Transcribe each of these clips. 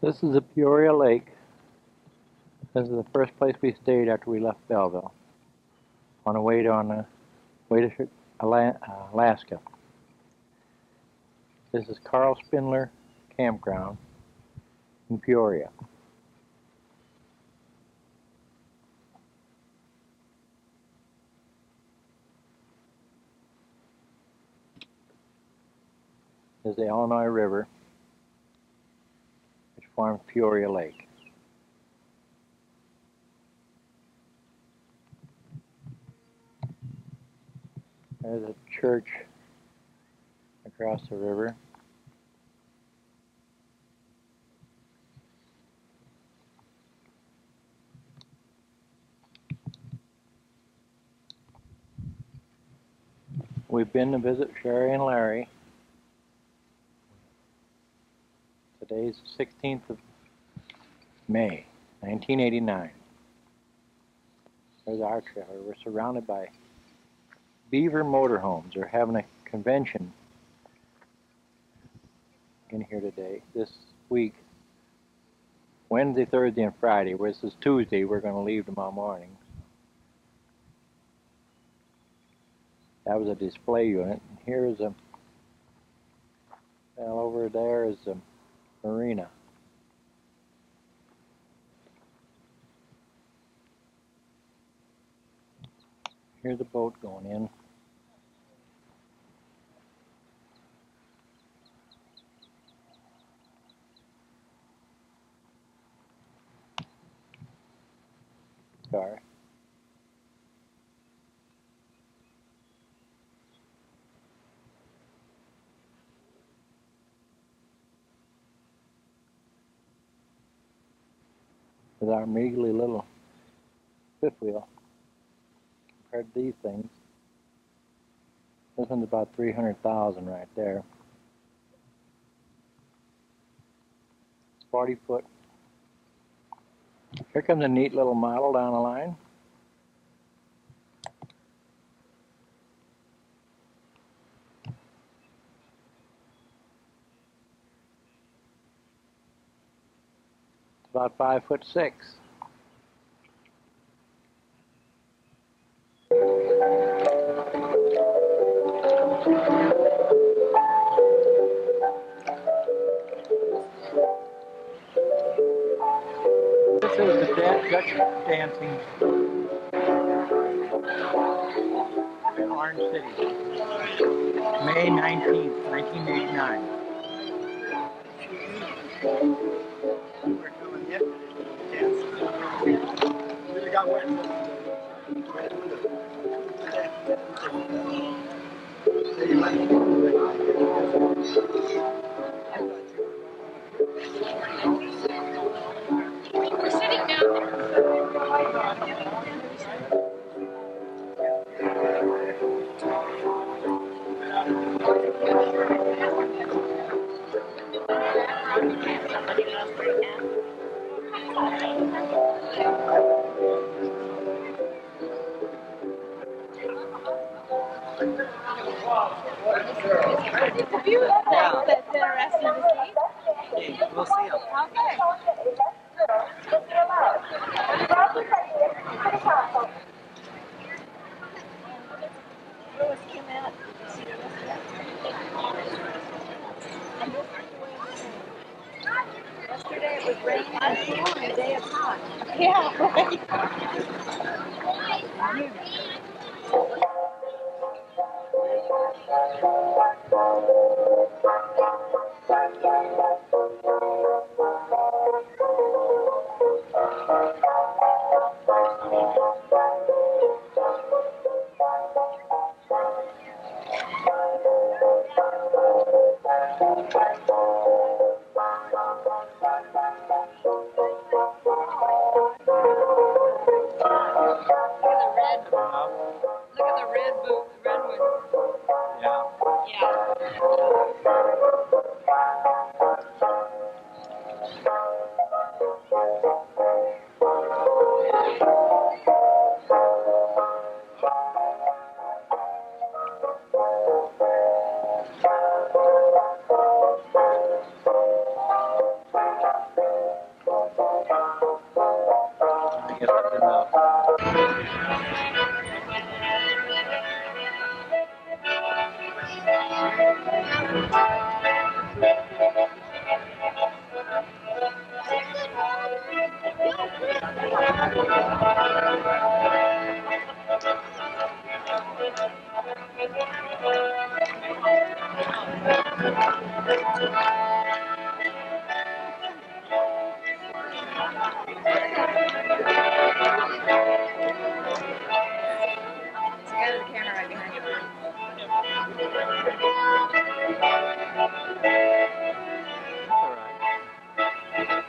This is the Peoria Lake. This is the first place we stayed after we left Belleville, on the way to Alaska. This is Spindler Campground in Peoria. This is the Illinois River, which forms Peoria Lake. There's a church across the river. We've been to visit Ferry and Larry. Today's the 16th of May, 1989. There's our trailer. We're surrounded by Beaver motorhomes. They're having a convention in here today, this week. Wednesday, Thursday, and Friday. This is Tuesday. We're going to leave tomorrow morning. That was a display unit. And here is a, well, over there is a marina. Here's a boat going in. Car. With our measly little fifth wheel compared to these things. This one's about 300,000 right there. 40 foot. Here comes a neat little model down the line. It's about 5'6". This is the Dutch dancing in Orange City, May 19th, 1989. Really got wet. We're sitting down there. It's a beautiful place that's interesting to see. Okay, we'll see them. Okay. Louis came out. Yesterday it was raining and today it's hot. Yeah, right. Look at the red boot, the red one. Yeah.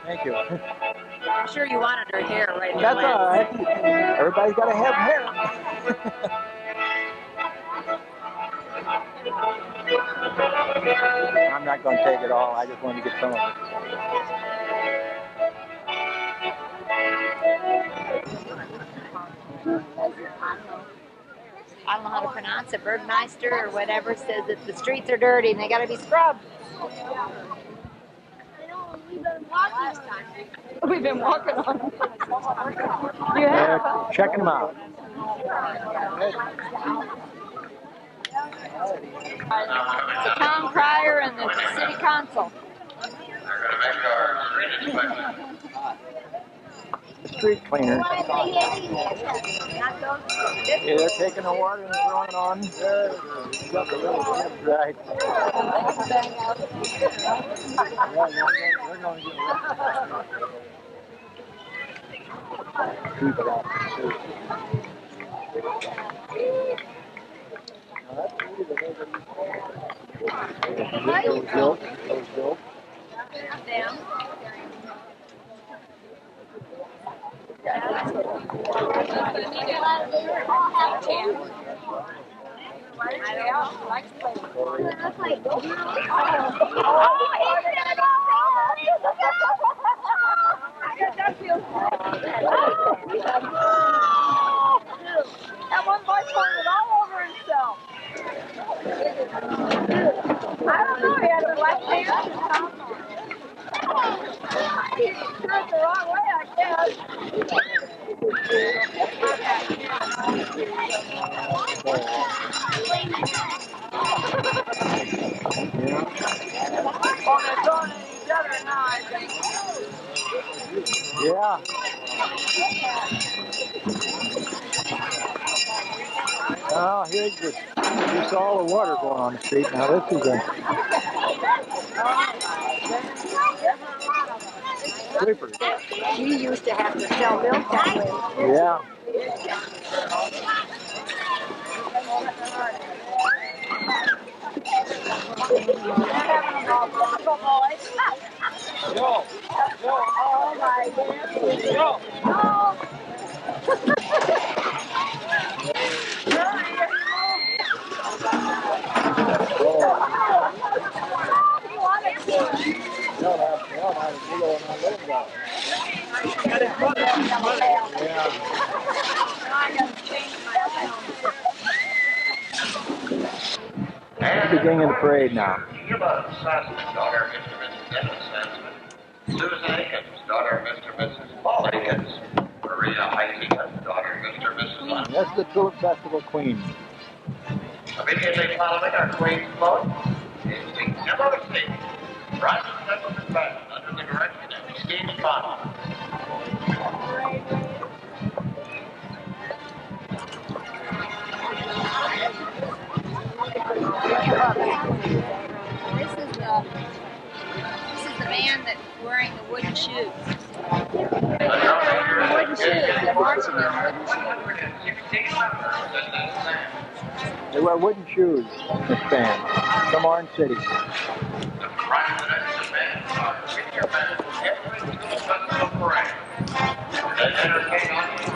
Thank you. I'm sure you wanted her hair right That's away. all right. Everybody's got to have hair. I'm not going to take it all. I just wanted to get some of it. I don't know how to pronounce it. Birdmeister or whatever says that the streets are dirty and they got to be scrubbed. We've been walking on them. You have? Checking them out. The town crier and the city council. The street cleaner. Yeah, they're taking the water and throwing it on. Right. That one boy poured it all over himself. I don't know, he had the left hand. He threw it the wrong way, I guess. Oh, they're throwing at each other now, I think. Yeah. Oh, here's all the water going on the street. Now this is a sweeper. She used to have to sell milk that way. Yeah. They're having them all Bronco boys. Yo, yo, Oh my goodness. yo. No. It's the beginning of the parade now. Daughter, Mr. and Mrs. Dennis Sansman. Susan Aikens, daughter, Mr. and Mrs. Paul Aikens. Maria Heisinger, daughter, Mr. and Mrs. Lund. That's the Tulip Festival Queen. Immediately following our Queen's float is the Demo State. Roger Gentleman Band under the direction of Steve Spindler. This is the man that's wearing the wooden shoes. Wooden shoes. They're marching in wooden shoes. They wear wooden shoes, this band, from Orange City. The president's band are feature band every single festival parade. They entertain audiences.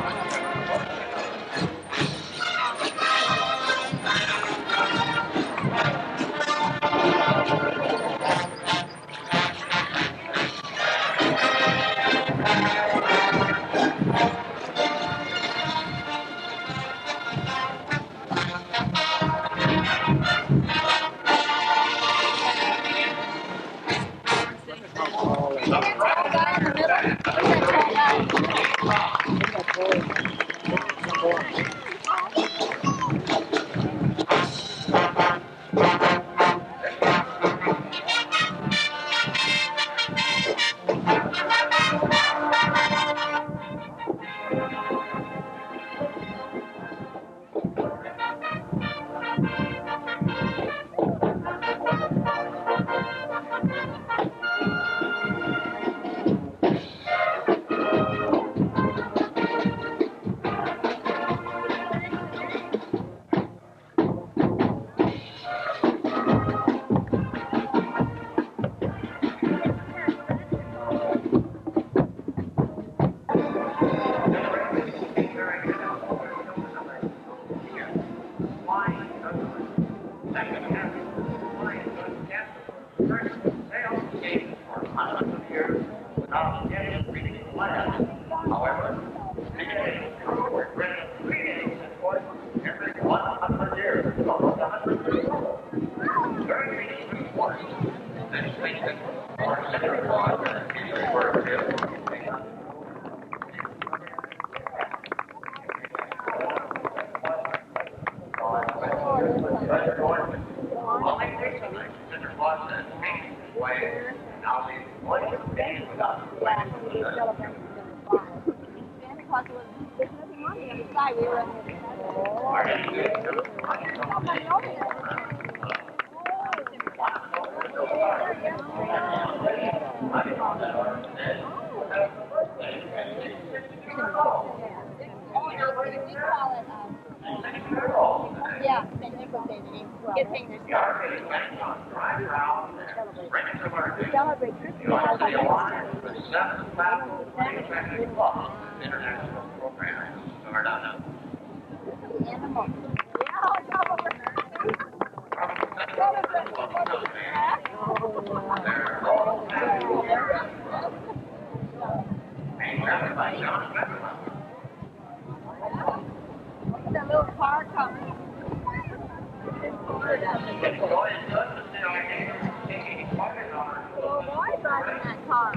They also skated for hundreds of years without any reaching land. However, today, we're drinking 3 days in port every 100 years. Almost 100 years old. Very recent port. This station, or center water, is referred to. Yeah, getting this celebrate International program start on animals. The little car coming. Well, why driving that car?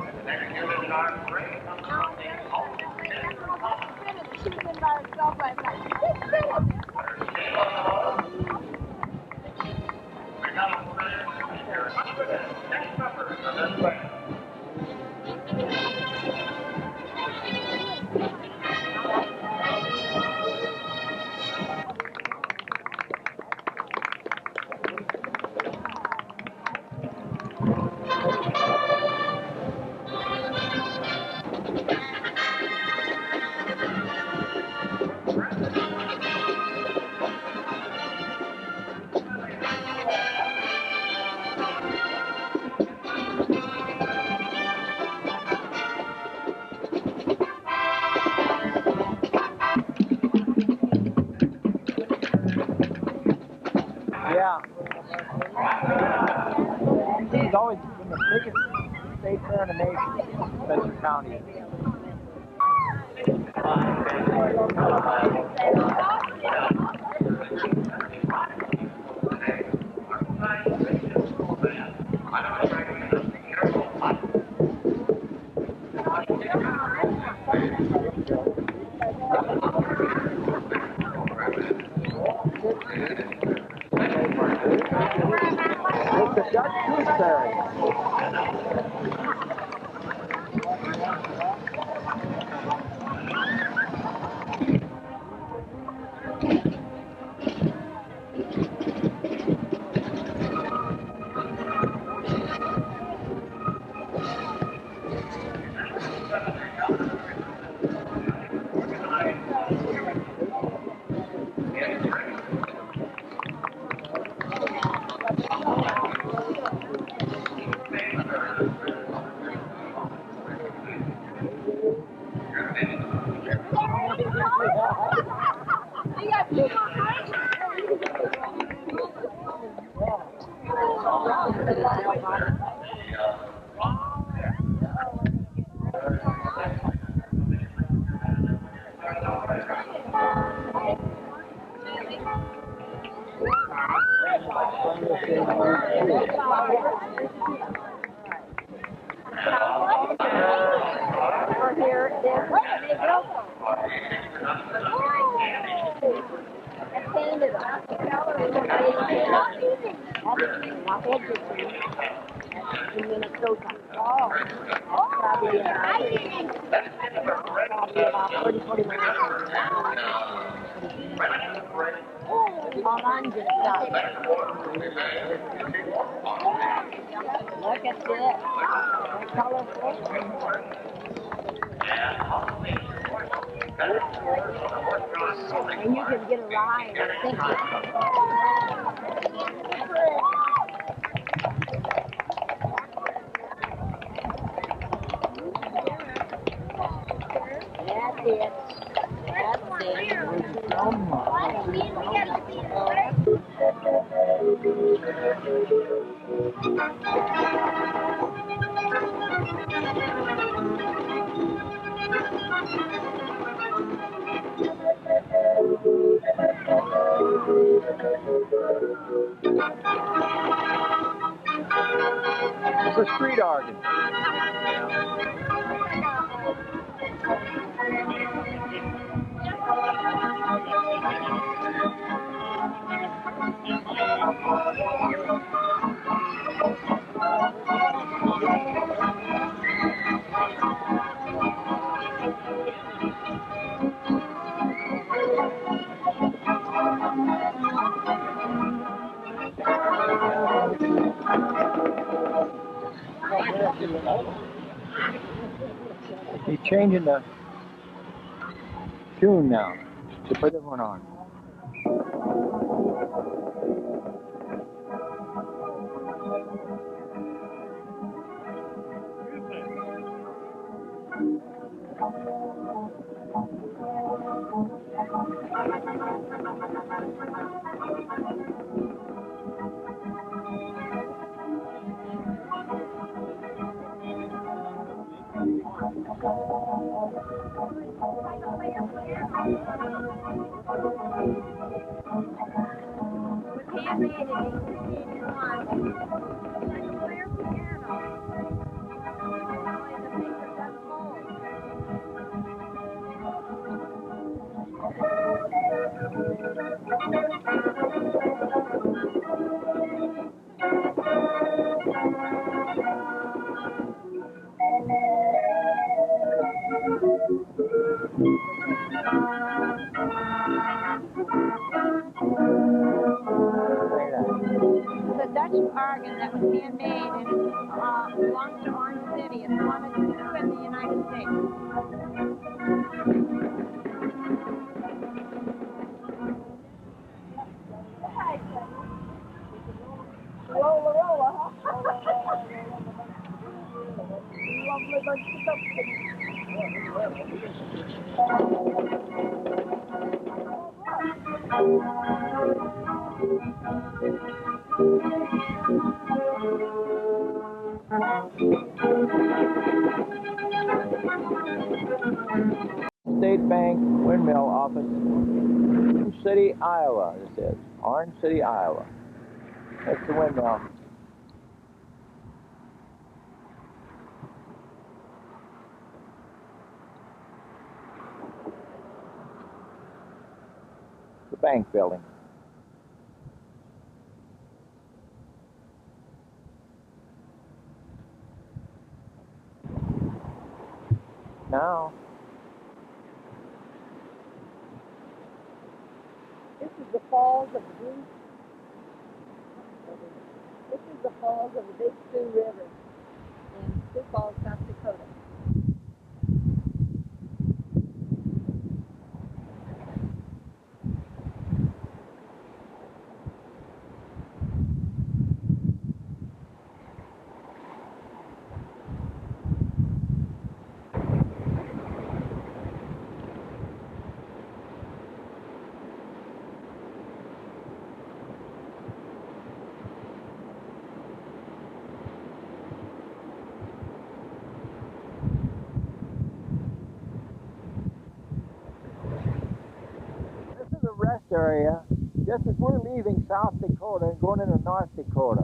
She's been by herself last night. Yeah. He's always been the biggest state fair in the nation, Spencer County. It's a Dutch gooseberry. Look at this. They're colorful. And you can get a ride. I think. That's it. That's it. It's a street organ. He's changing the tune now to put this one on. It's a Dutch organ that was handmade and it belongs to Orange City. It's one of two in the United States. State Bank Windmill Office, Orange City, Iowa. This is Orange City, Iowa. That's the windmill. The bank building. Now, This is the falls of the Blue. This is the falls of the Big Sioux River in Sioux Falls, South Dakota. rest area just as we're leaving South Dakota and going into North Dakota.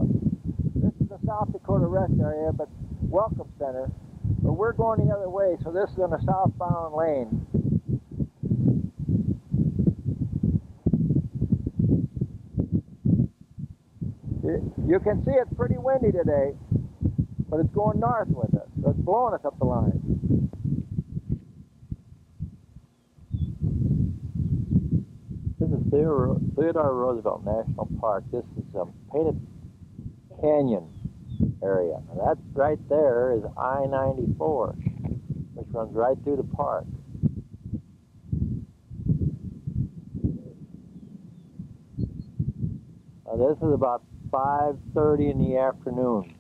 This is the South Dakota rest area, but welcome center. But we're going the other way, so this is in a southbound lane. You can see it's pretty windy today, but it's going north with us, so it's blowing us up the line. This is Theodore Roosevelt National Park. This is Painted Canyon area. Now that right there is I-94, which runs right through the park. Now this is about 5:30 in the afternoon.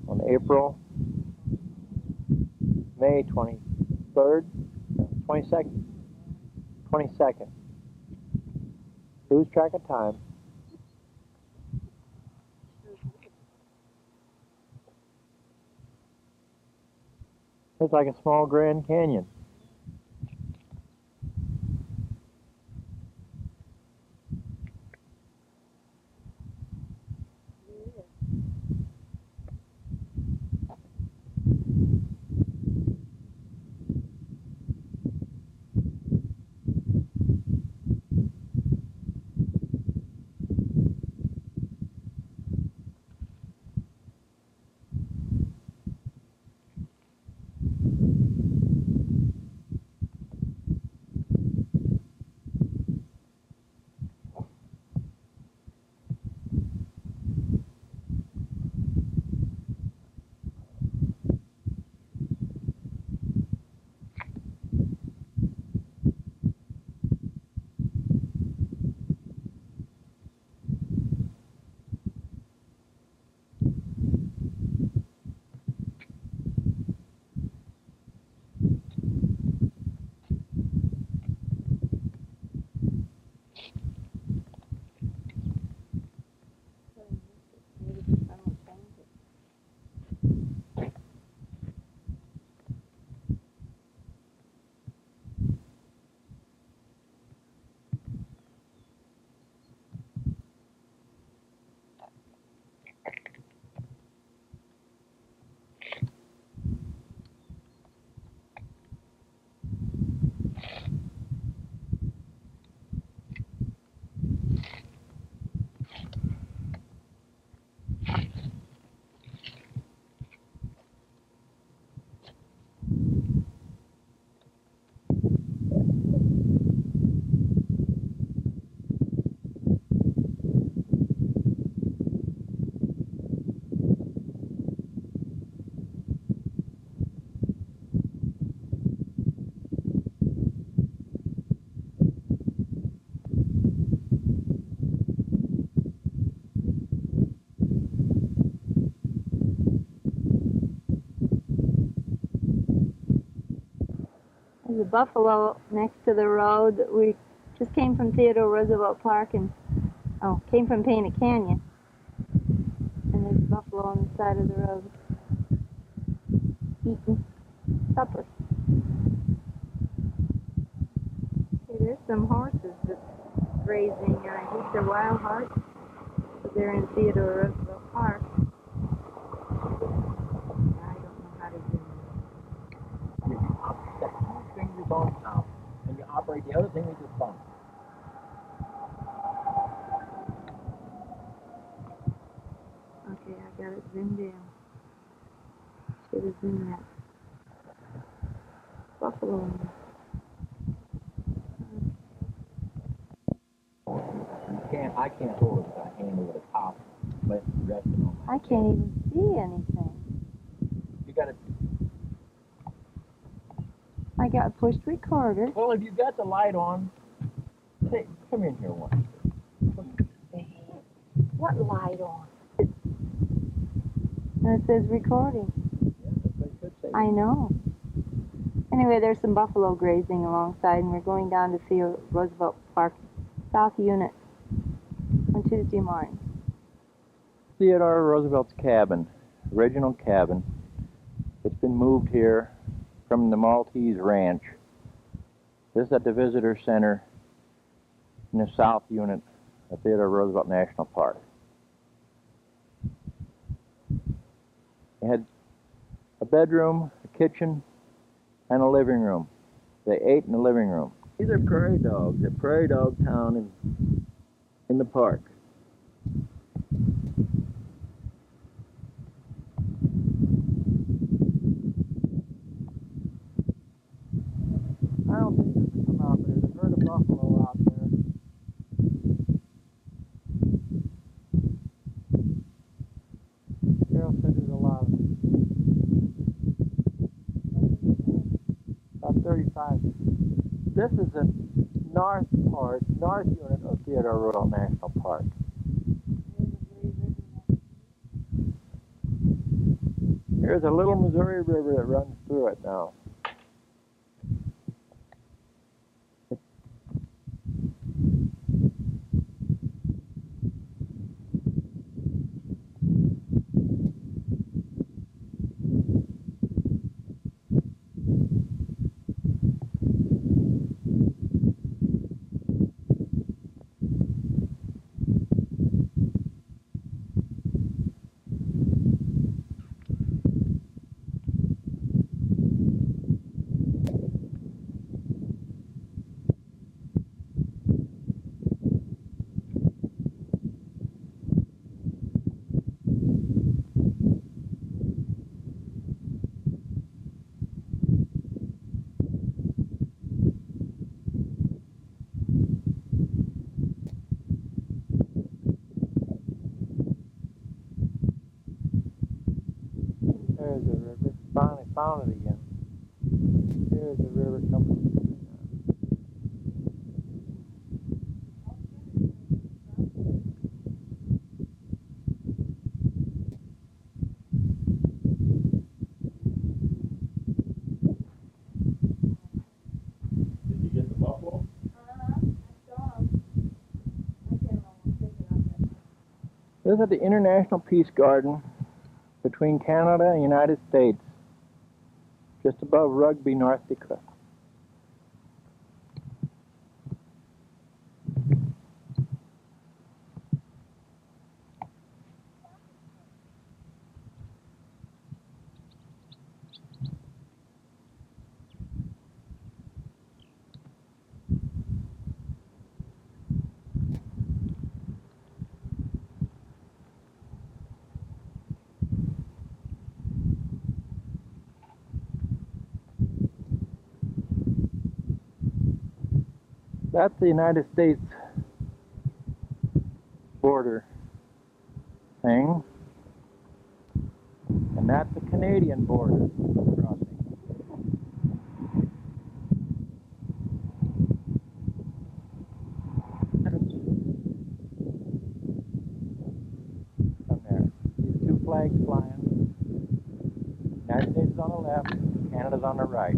On May 23rd, 22nd. Lose track of time. It's like a small Grand Canyon. There's a buffalo next to the road. We just came from Theodore Roosevelt Park and came from Painted Canyon. And there's a buffalo on the side of the road eating supper. Hey, there's some horses that's grazing. I think they're wild hearts. But they're in Theodore Roosevelt Park. I don't know how to do it. You upset two fingers on top, and you operate the other thing with your thumb. Okay, I got it zoomed in. Should have zoomed that buffalo in. I can't hold it with a hand over the top, but it's resting on my I can't even see anything. You got to. I got pushed recorder. Well, if you got the light on, come in here once. What light on? And it says recording. Yeah, that's what it should say. I know. Anyway, there's some buffalo grazing alongside, and we're going down to Theodore Roosevelt Park, South Unit, on Tuesday morning. Theodore Roosevelt's cabin, original cabin. It's been moved here from the Maltese Ranch. This is at the Visitor Center in the South Unit of Theodore Roosevelt National Park. It had a bedroom, a kitchen, and a living room. They ate in the living room. These are prairie dogs, a prairie dog town in the park. I don't think this has come out there. There's a herd of buffalo out there. Carol said there's a lot of them. About 35. This is the north unit of Theodore Roosevelt National Park. There's a little Missouri River that runs through it now. found it again. Here's the river coming. Did you get the buffalo? This is the International Peace Garden between Canada and the United States, just above Rugby, North Dakota. That's the United States border thing, and that's the Canadian border crossing. From there, these two flags flying. United States is on the left, Canada's on the right.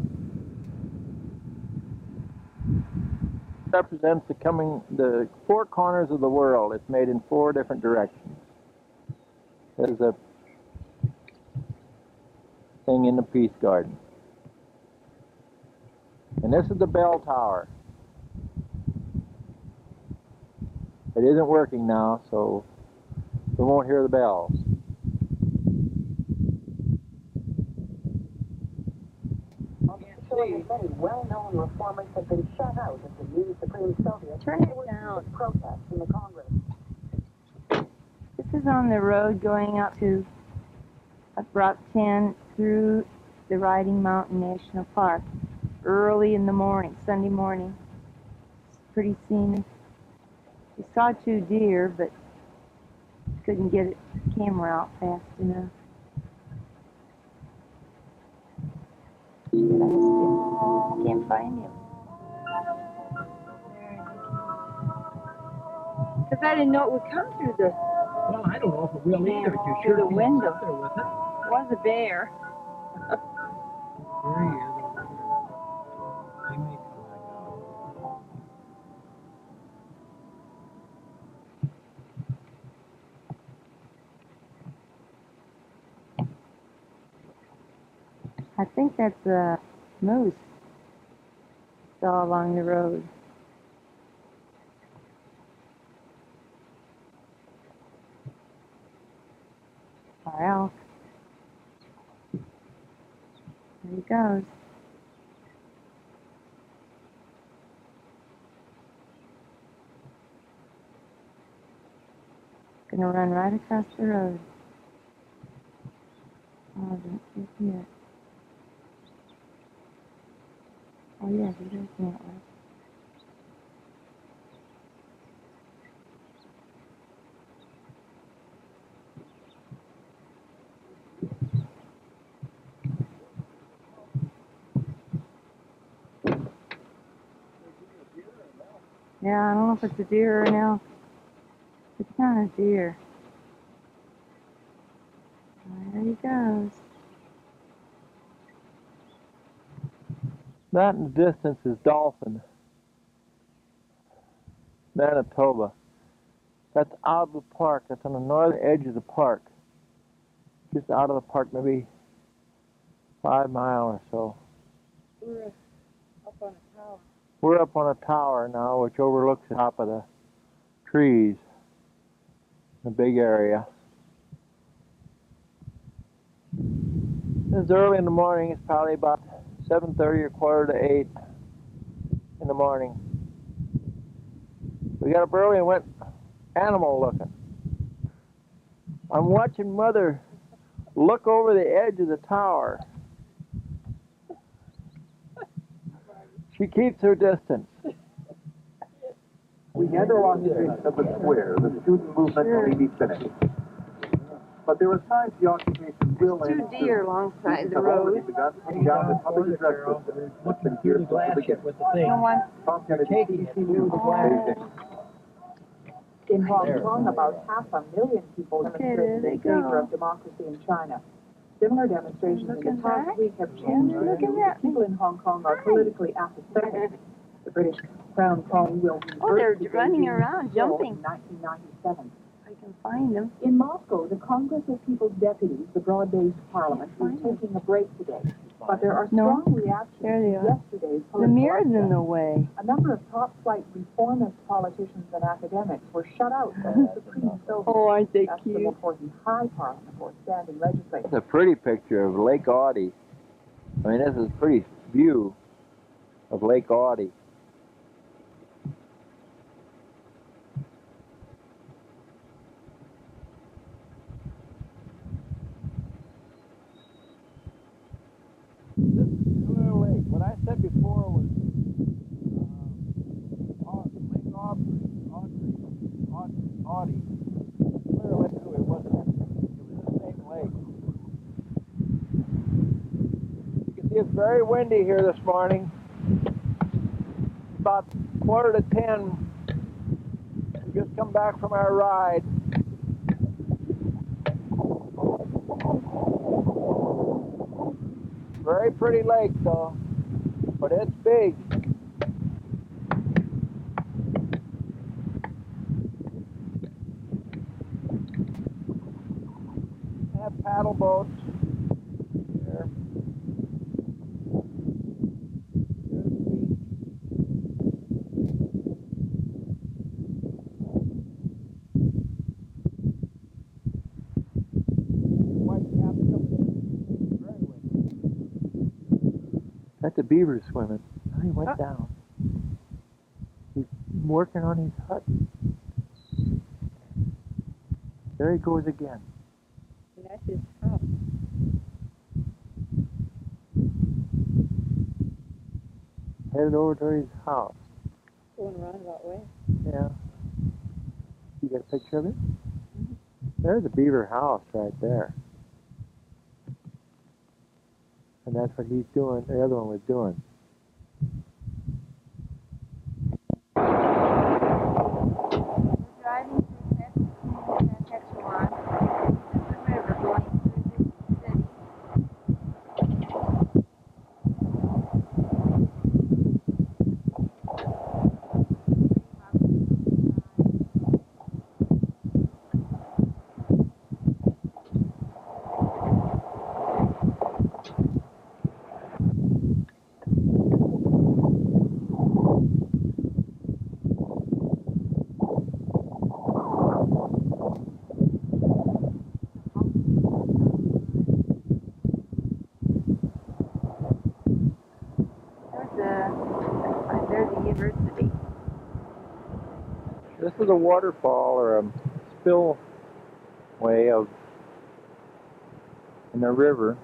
Represents the four corners of the world. It's made in four different directions. There's a thing in the Peace Garden. And this is the bell tower. It isn't working now, so we won't hear the bells. Many well-known reformers have been shut out of the new Supreme Soviet. Turn it down. Protests in the Congress. This is on the road going up to Route 10 through the Riding Mountain National Park early in the morning, Sunday morning. It's pretty scenic. We saw two deer, but couldn't get the camera out fast enough. I can't find him. Because I didn't know it would come through the Well, I don't know if it will either. You through sure the window. up there with it. It was a bear. There he is over here. He may come back out. I think that's a moose. Saw along the road. Or elk. There he goes. Gonna run right across the road. Oh, don't see it yet. Oh yeah, he does not like. Yeah, I don't know if it's a deer or an elk. It's not a deer. There he goes. That in the distance is Dolphin, Manitoba. That's out of the park. That's on the northern edge of the park. Just out of the park, maybe 5 miles or so. We're up on a tower. We're up on a tower now, which overlooks the top of the trees. A big area. It's early in the morning. It's probably about 7:30 or 7:45 in the morning. We got up early and went animal looking. I'm watching Mother look over the edge of the tower. She keeps her distance. We gather along the streets of the square. The student movement may be finished. But there are signs the occupation will There's end two soon. deer alongside the Have already road. begun to come down the public address system. Looking through the glass here with the thing. No one. Tom They're Kennedy, taking it CBC through News, the glass. Beijing. In Hong There. Kong, about 500,000 people there demonstrated they in favor go. of democracy in China. Similar demonstrations in the Looking past back. week have changed Yeah, the looking view. at me. People in Hong Kong are politically apathetic. The British Crown colony will Oh, they're revert to running Beijing's around, rule jumping. in 1997. I can find them. In Moscow, the Congress of People's Deputies, the broad-based parliament, is taking a break today. But there are No. strong reactions There they to are. yesterday's The political mirror's in upset. the way. A number of top-flight reformist politicians and academics were shut out by the Supreme Soviet. Oh, aren't they That's the cute? important high parliament or standing legislature. It's a pretty picture of Lake Audie. I mean, this is a pretty view of Lake Audie. This is Spindler Lake. What I said before was Lake Audie. Spindler Lake, no, it wasn't. It was the same lake. You can see it's very windy here this morning. About 9:45. We just come back from our ride. Very pretty lake though, but it's big. They have paddle boats here. Here's the beach. White caps coming in. Very windy. That's a beaver swimming. Oh, he went down. He's working on his hut. There he goes again. That's his house. Headed over to his house. Going around that way. Yeah. You got a picture of it? There's a beaver house right there. And that's what he's doing, the other one was doing. We're driving through Saskatchewan. This is the river going through the city. There's the university. This is a waterfall or a spillway of in the river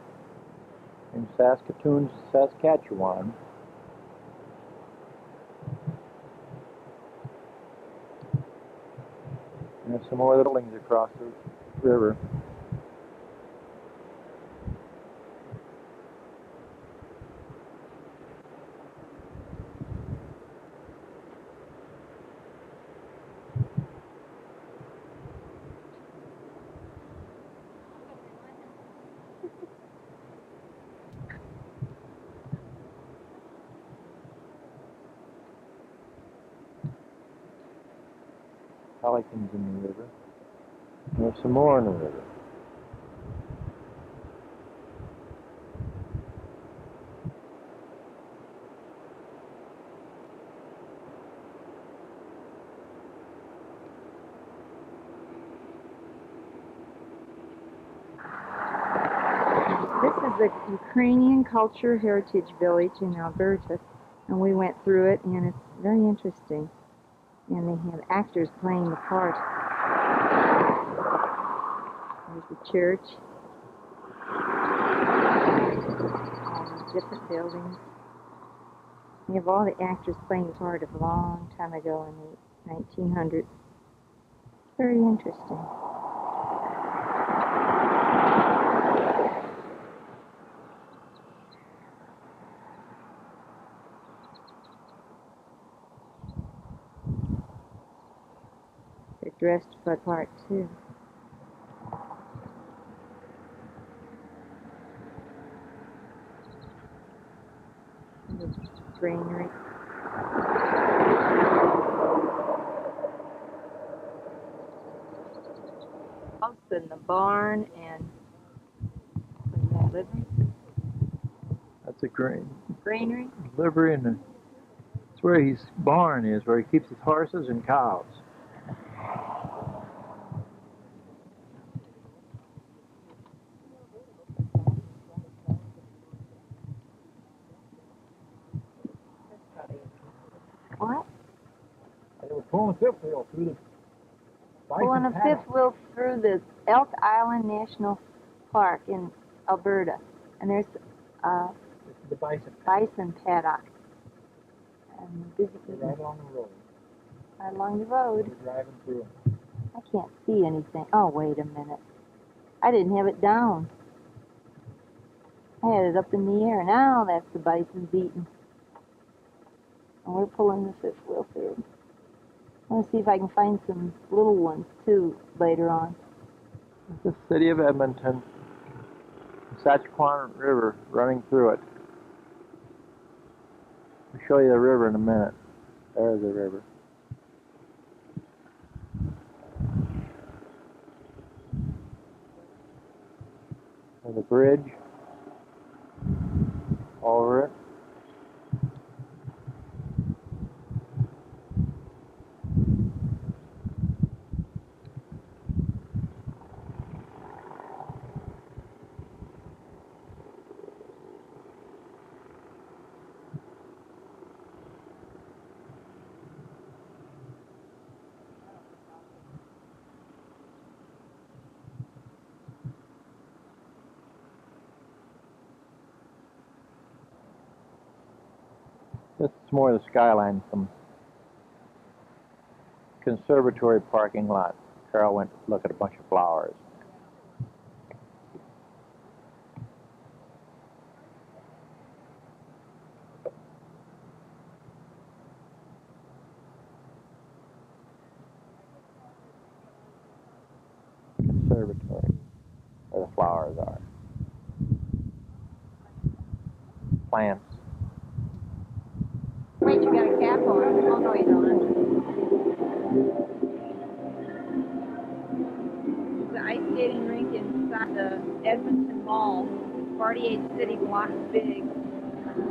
in Saskatoon, Saskatchewan. And there's some more buildings across the river. Pelicans in the river. And there's some more in the river. This is the Ukrainian Culture Heritage Village in Alberta, and we went through it, and it's very interesting. And they have actors playing the part. There's the church. All these different buildings. We have all the actors playing the part of a long time ago in the 1900s. Very interesting. dressed for part two. The granary. House and the barn and what's that, living? That's a Granary. livery, and it's where his barn is, where he keeps his horses and cows. What? They were pulling a fifth wheel through the Pulling a bison fifth paddock. wheel through the Elk Island National Park in Alberta, and there's This is the bison paddock. bison paddock. And busy Right along the road. right along the road. We're driving through. I can't see anything. Oh, wait a minute. I didn't have it down. I had it up in the air. Now that's the bison's eating. And we're pulling the fifth wheel through. I want to see if I can find some little ones, too, later on. The city of Edmonton, Saskatchewan River running through it. I'll show you the river in a minute. There's the river. There's a bridge over it. This is more of the skyline from conservatory parking lot. Carol went to look at a bunch of flowers. Conservatory, where the flowers are. Plants. Wait, you got a cap on. Oh, no, you don't. The ice skating rink inside the Edmonton Mall, 48 city blocks big.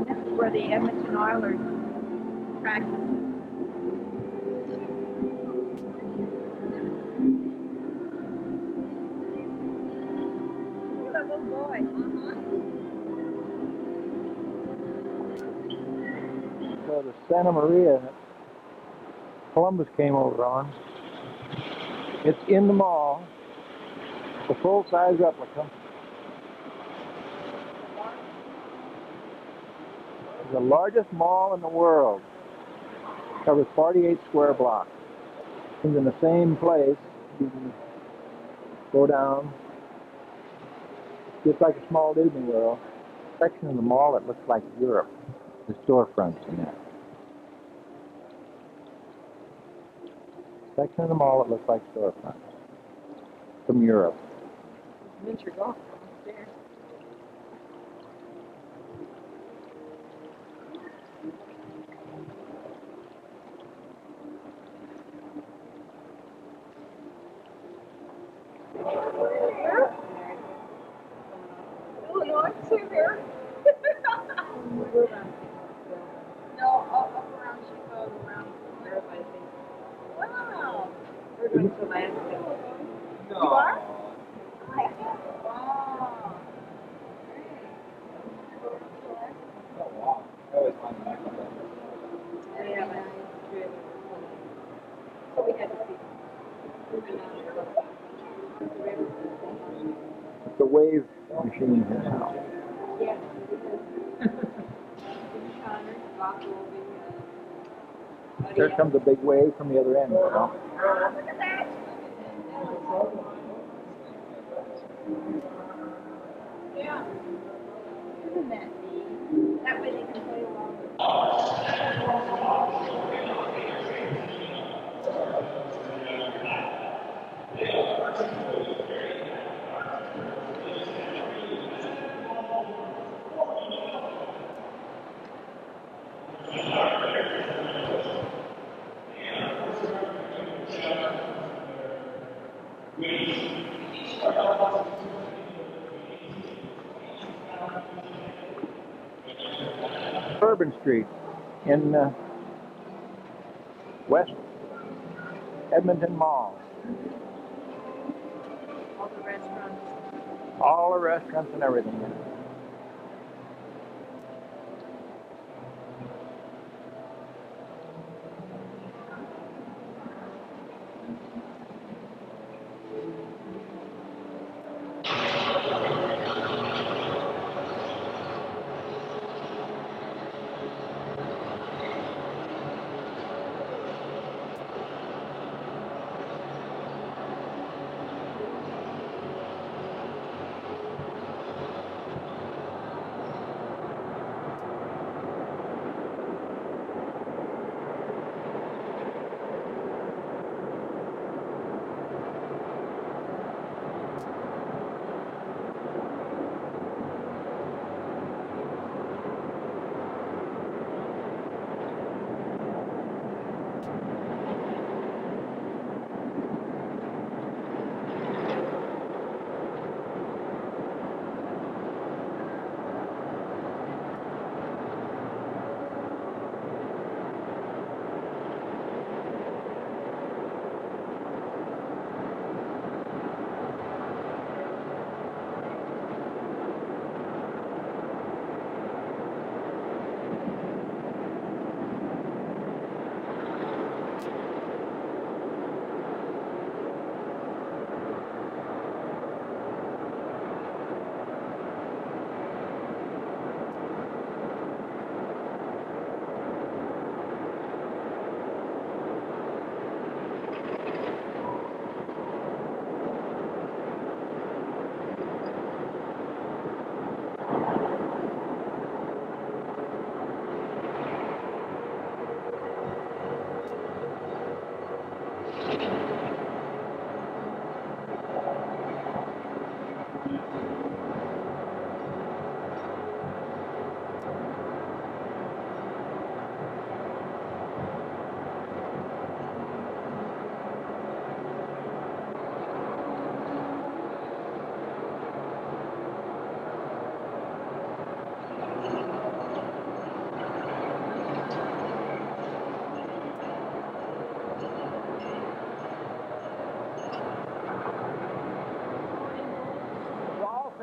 This is where the Edmonton Oilers practice. Look at that little boy. So the Santa Maria that Columbus came over on, it's in the mall, the full-size replica. It's the largest mall in the world. Covers 48 square blocks. It's in the same place. You can go down, just like a small Disney World. Section of the mall that looks like Europe. The storefronts in there. Section of the mall that looks like storefronts from Europe. Miniature golf downstairs. Illinois, too, here. No, up around Chico, around there, I think. Wow. We're going to Alaska. You are? Wow. Oh, wow. I always find that. Yeah, man. So we had to see. It's a wave machine here now. Yeah. There comes a big wave from the other end. You know? Look at that. Yeah. Isn't that neat? That way they can play along with Bourbon Street in West Edmonton Mall. All the restaurants. All the restaurants and everything in it.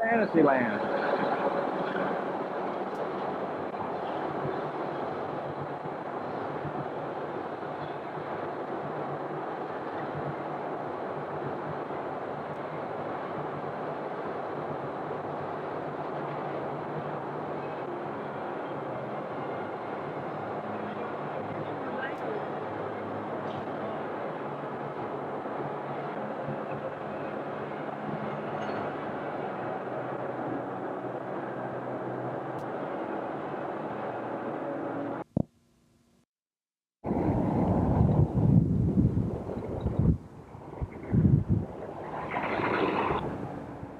Fantasyland.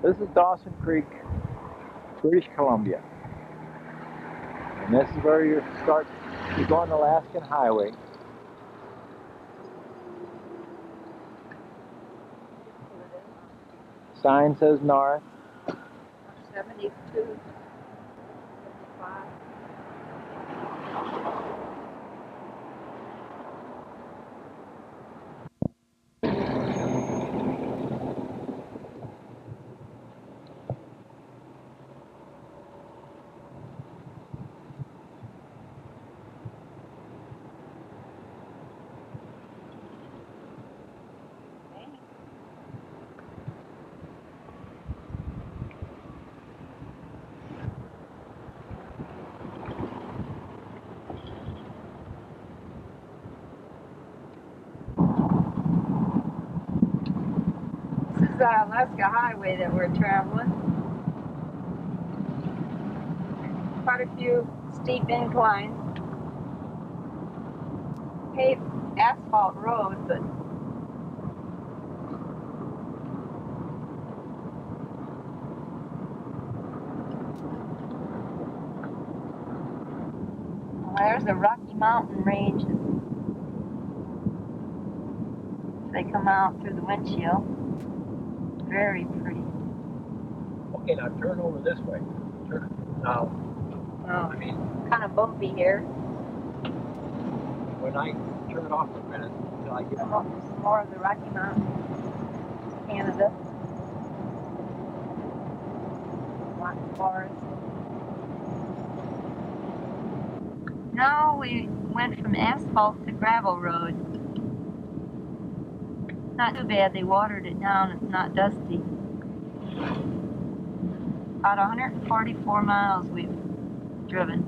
This is Dawson Creek, British Columbia. And this is where you start, you go on the Alaskan Highway. Sign says north. 72, 55. This is the Alaska Highway that we're traveling. Quite a few steep inclines. Paved asphalt road, but there's the Rocky Mountain range. They come out through the windshield. Very pretty. Okay, now turn over this way. Turn. Now, Oh, I mean, kind of bumpy here. when I turn it off for a minute, until I get Some more of the Rocky Mountains, Canada. Lots of forest. Now we went from asphalt to gravel road. Not too bad, they watered it down, it's not dusty. About 144 miles we've driven.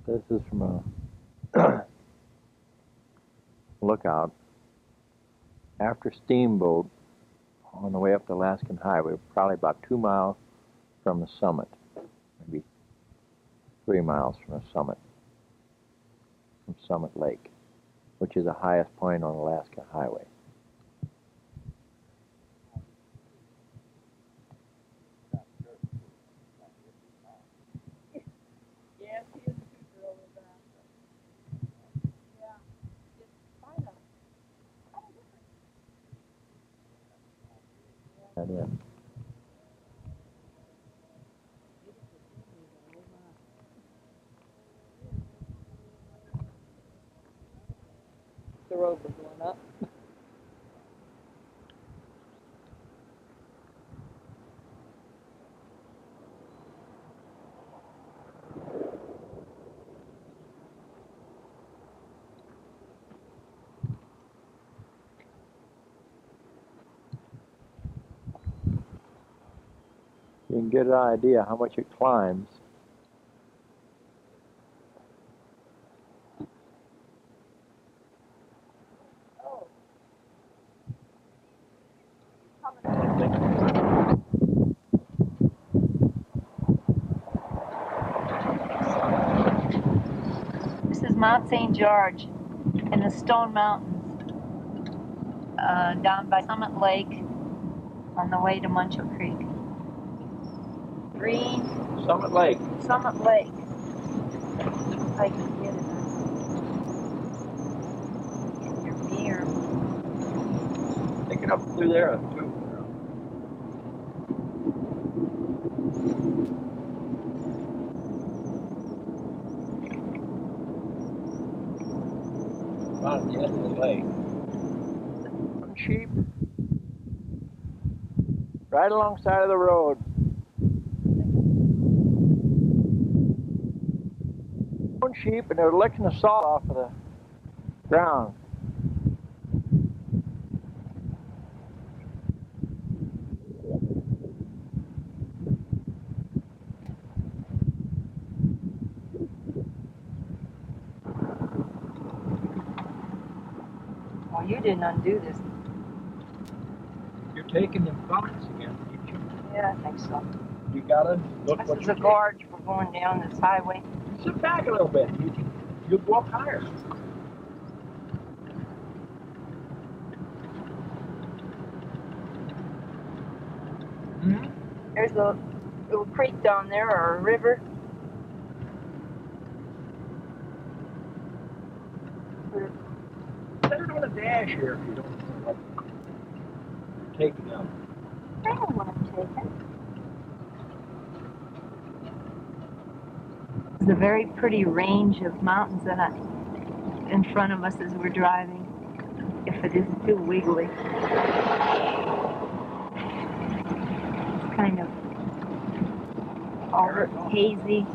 This is from a lookout after Steamboat on the way up the Alaskan Highway, probably about 2 miles from the summit, maybe 3 miles from the summit, from Summit Lake, which is the highest point on the Alaska Highway. And then The road was going up. you can get an idea how much it climbs. This is Mount St. George in the Stone Mountains, down by Summit Lake on the way to Muncho Creek. Green Summit Lake. Summit Lake. If I can get it. Get your mirror. Take it up through there too. About at the end of the lake. One sheep. Right alongside of the road. One sheep, and they're licking the salt off of the ground. Well, you didn't undo this. You're taking them buckets again, ain't you? Yeah, I think so. You gotta look This what is you're a gorge. We're going down this highway. taking. Sit back a little bit. You'll go up higher. Hmm? There's a little creek down there, or a river. Set it on a dash here if you don't feel like taking them. I don't want to take it. There's a very pretty range of mountains that in front of us as we're driving, if it isn't too wiggly. It's kind of all hazy.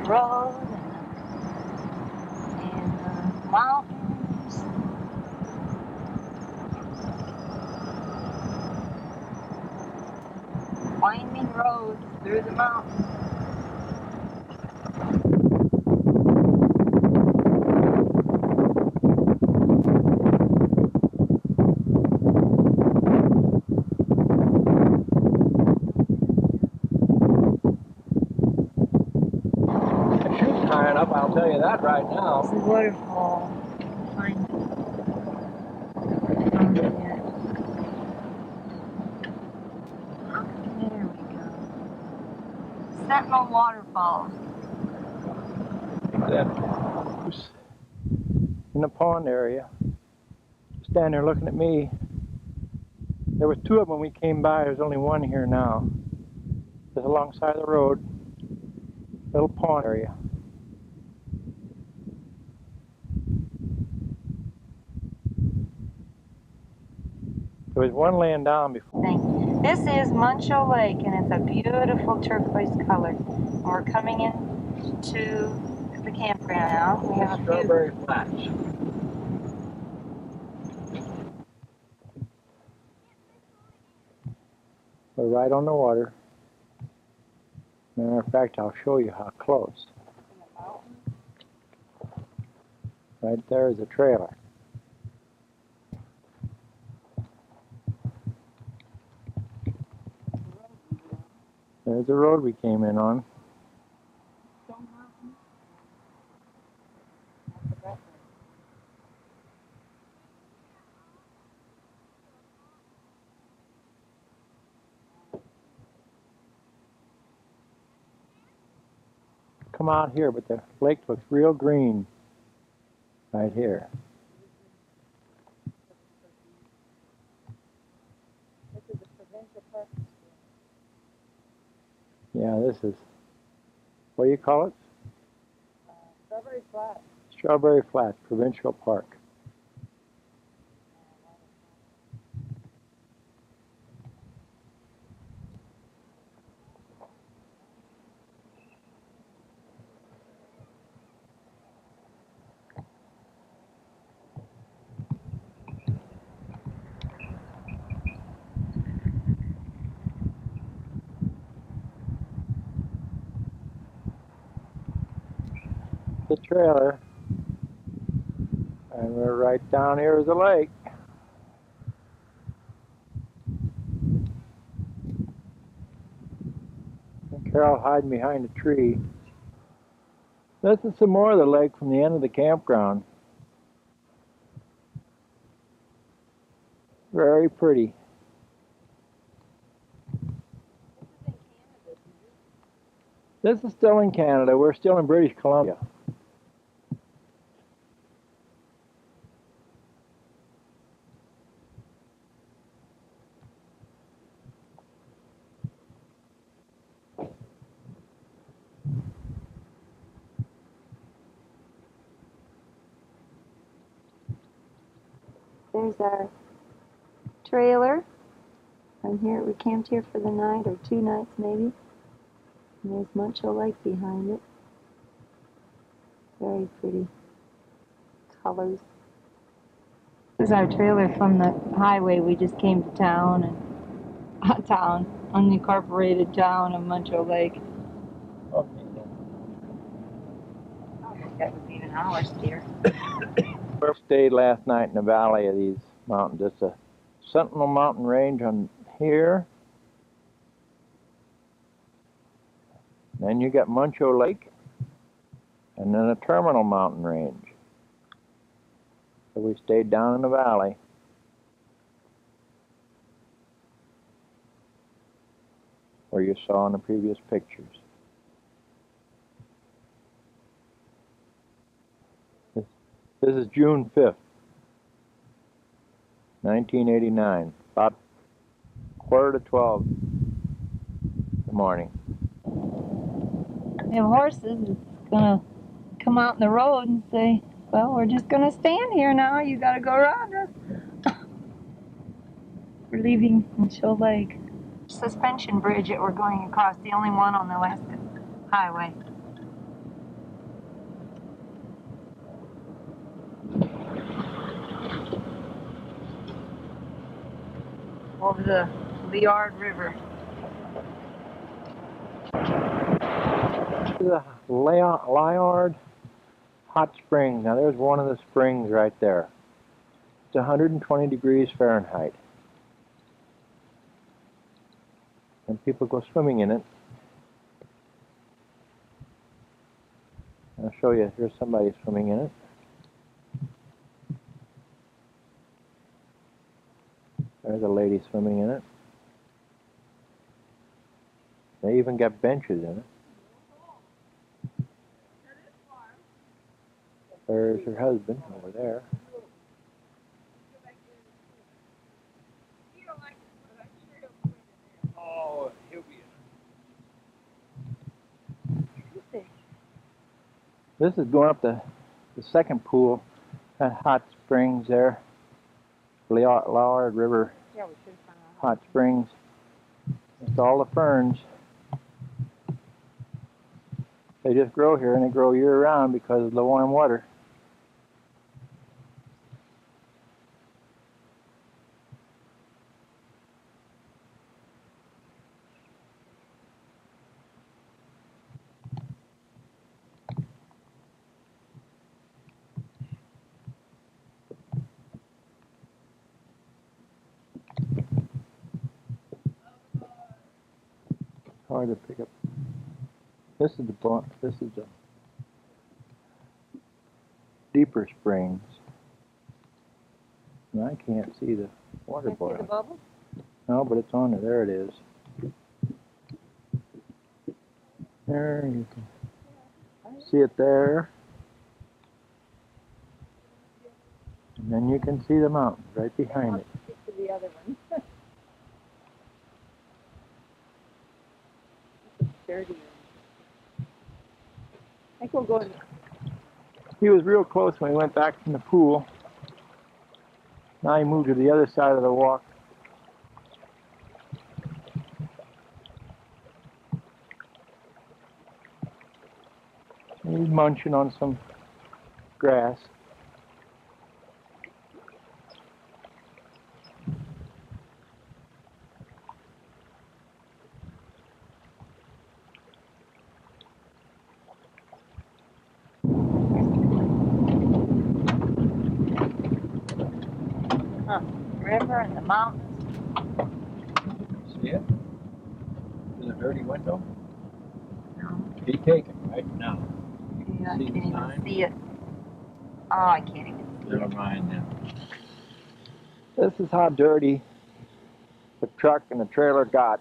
road and the mountains. Winding road through the mountains. High enough, I'll tell you that right now. It's a waterfall. Find it. Found it yet. There we go. Sentinel Waterfalls. In the pond area. Standing there looking at me. There was two of them when we came by. There's only one here now. Just alongside the road. Little pond area. There was one laying down before. This is Muncho Lake, and it's a beautiful turquoise color. And we're coming in to the campground now. We have a Strawberry Flats. We're right on the water. Matter of fact, I'll show you how close. Right there is a trailer. There's the road we came in on. Come out here, but the lake looks real green right here. This is a provincial park. Yeah, this is, what do you call it? Strawberry Flat. Strawberry Flats Provincial Park. The trailer, and we're right down here is the lake. And Carol hiding behind a tree. This is some more of the lake from the end of the campground. Very pretty. This is still in Canada. We're still in British Columbia. There's our trailer. And here, we camped here for the night, or 2 nights maybe. And there's Muncho Lake behind it. Very pretty colors. This is our trailer from the highway. We just came to town, and unincorporated town of Muncho Lake. Okay. That was even ours here. We stayed last night in the valley of these mountains. It's a Sentinel Mountain Range on here. Then you got Muncho Lake, and then a Terminal Mountain Range. So we stayed down in the valley. Where you saw in the previous pictures. This is June 5th, 1989, about 11:45 in the morning. We have horses that's gonna come out in the road and say, well, we're just gonna stand here now, you gotta go around us. We're leaving Muncho Lake. Suspension bridge that we're going across, the only one on the west highway. over the Liard River. The Liard Hot Springs. Now there's one of the springs right there. It's 120 degrees Fahrenheit. And people go swimming in it. I'll show you. Here's somebody swimming in it. There's a lady swimming in it. They even got benches in it. There's her husband over there. Oh, he'll be in This is going up the second pool at Hot Springs there. Liard River Yeah, we should find out. Hot Springs. It's all the ferns. They just grow here and they grow year round because of the warm water. Hard to pick up. This is the deeper springs. And I can't see the water Can I see the boiling. bubble? No, but it's on there. There it is. There you can see it there. And then you can see the mountains right behind it. Stick to the other one. It's dirty. I think we'll go in. He was real close when he went back from the pool. Now he moved to the other side of the walk. He's munching on some grass. River and the mountains. See it? There's a dirty window. No. Be taken right now. Yeah, I See can't the even sign? see it. Oh, I can't even see Never it. mind then. This is how dirty the truck and the trailer got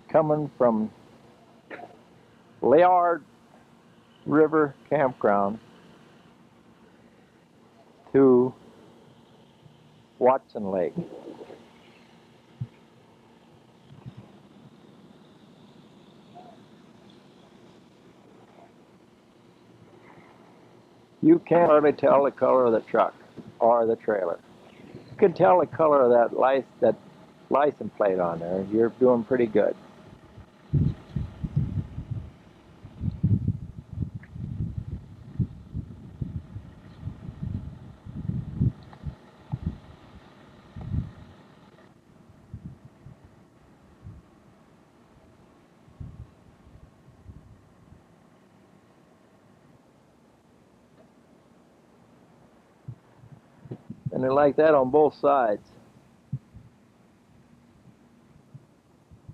coming from Liard River Campground to Watson Lake. You can't hardly tell the color of the truck or the trailer. You can tell the color of that license plate on there. You're doing pretty good. And they're like that on both sides.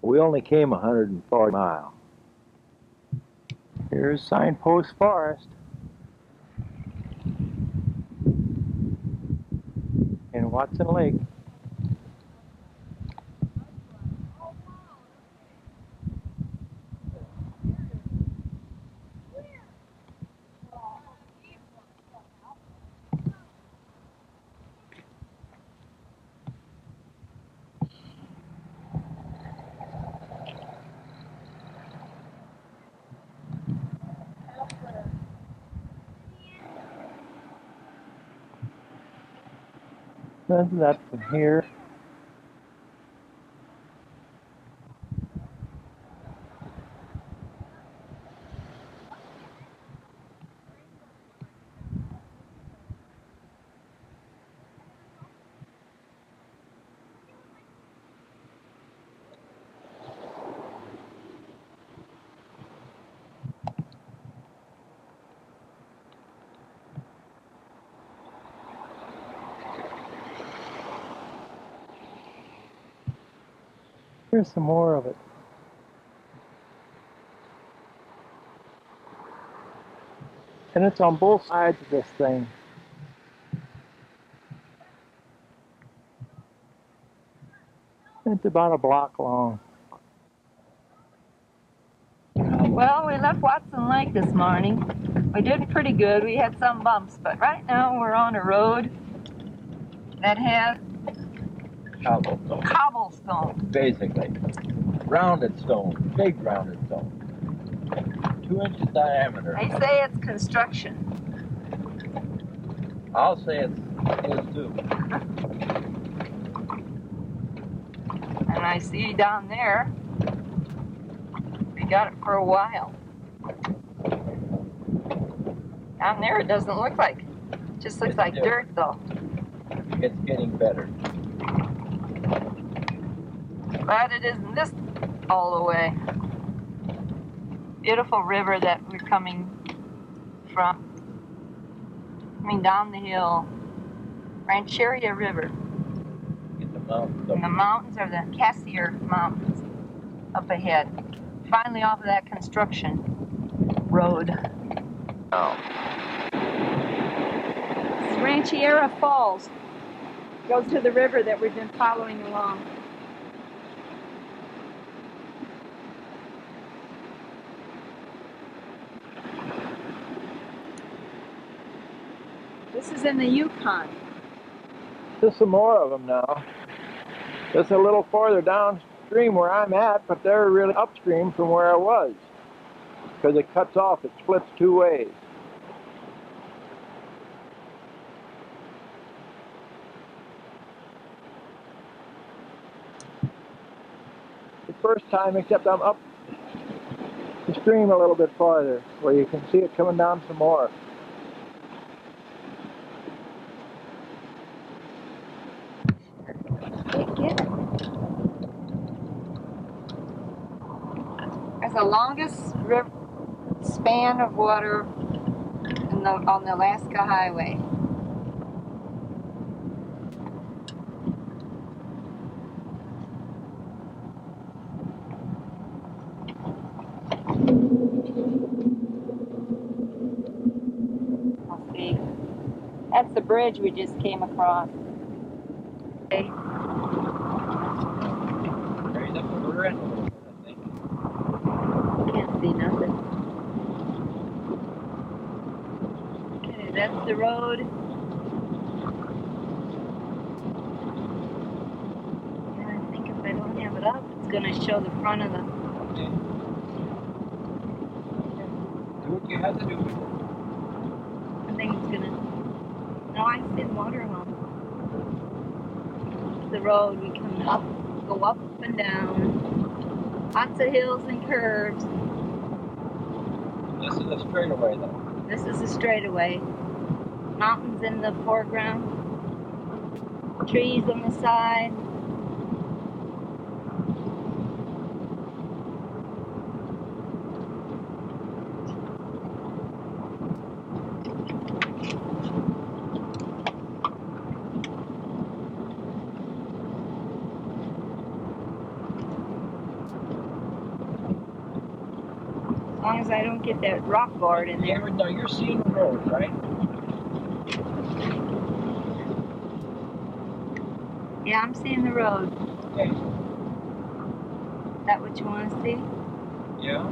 We only came 140 miles. Here's Signpost Forest in Watson Lake. That's from here. Here's some more of it. And it's on both sides of this thing. It's about a block long. Well, we left Watson Lake this morning. We did pretty good. We had some bumps, but right now we're on a road that has cobblestone. Basically. Rounded stone. Big rounded stone. 2 inches diameter. They say it's construction. I'll say it is too. And I see down there, we got it for a while. Down there it doesn't look like, it just looks like dirt though. It's getting better. But it isn't this all the way. Beautiful river that we're coming from. Coming down the hill. Rancheria River. In the mountains. And the mountains are the Cassier Mountains up ahead. Finally off of that construction road. Oh. It's Rancheria Falls. Goes to the river that we've been following along. This is in the Yukon. There's some more of them now. Just a little farther downstream where I'm at, but they're really upstream from where I was. Because it cuts off, it splits 2 ways. The first time, except I'm up the stream a little bit farther, where you can see it coming down some more. It's the longest span of water on the Alaska Highway. Let's see. That's the bridge we just came across. Okay. Can't see nothing. Okay, that's the road. And I think if I don't have it up, it's going to show the front of the... Okay. Do what you have to do. I think it's going to... No, I see the motorhome. The road, we come up, go up and down. Lots of hills and curves. This is a straightaway though. This is a straightaway. Mountains in the foreground. Trees on the side. As long as I don't get that rock guard in there. No, you're seeing the road, right? Yeah, I'm seeing the road. Okay. Is that what you want to see? Yeah.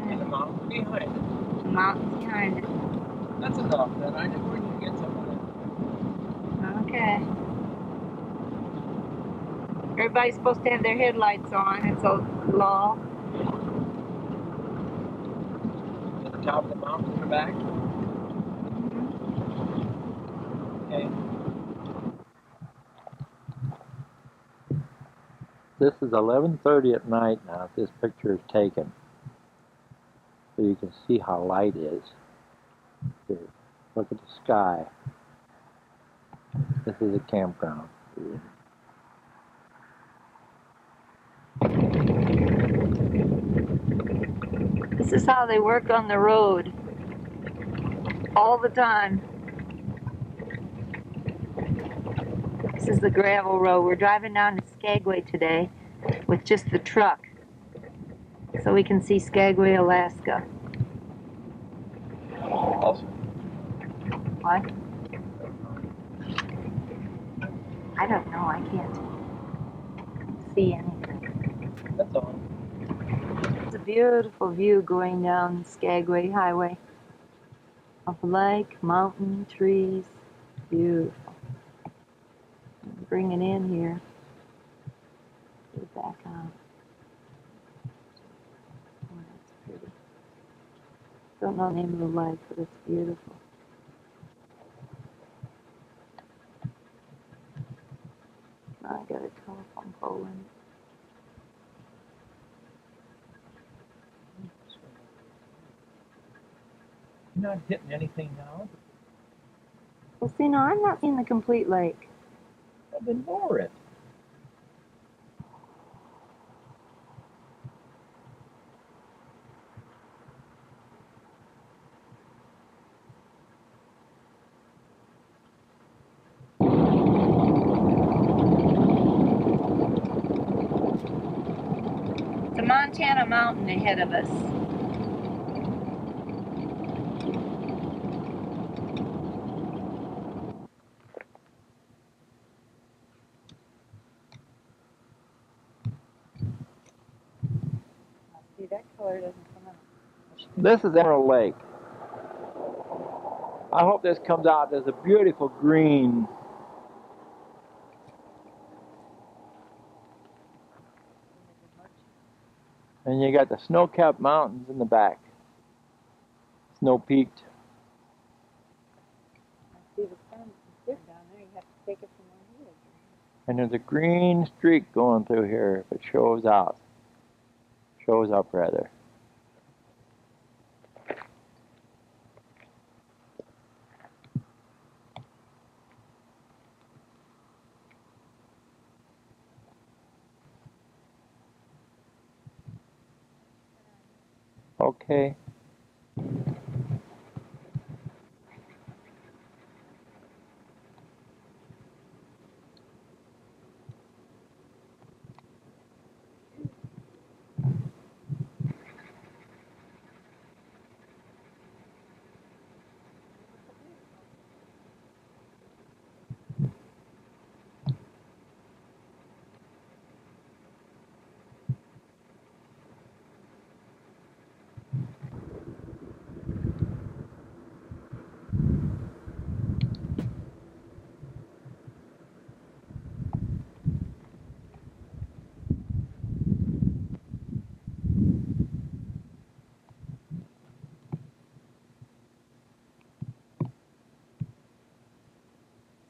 And the mountains behind it. The mountains behind it. That's enough then. I just want you to get some of it. Okay. Everybody's supposed to have their headlights on. It's a law. At the top of the mountain in the back? Okay. This is 11:30 at night now. This picture is taken. So you can see how light is. Here, look at the sky. This is a campground. This is how they work on the road. All the time. This is the gravel road. We're driving down to Skagway today. with just the truck, so we can see Skagway, Alaska. Also, What? I don't know. I can't see anything. that's all. It's a beautiful view going down Skagway Highway. Of lake, mountain, trees. Beautiful. Bring it in here. Get it back on. Oh, that's pretty. Don't know the name of the lake, but it's beautiful. Now I got a telephone pole in it. You're not hitting anything now? Well, see, now I'm not seeing the complete lake. Well, then lower it. It's a Montana mountain ahead of us. See, that color doesn't come out. This is Emerald Lake. I hope this comes out as a beautiful green. And you got the snow-capped mountains in the back. Snow-peaked. I see the sun is different down there. You have to take it from where he is. And there's a green streak going through here, if it shows out. Shows up, rather. Okay.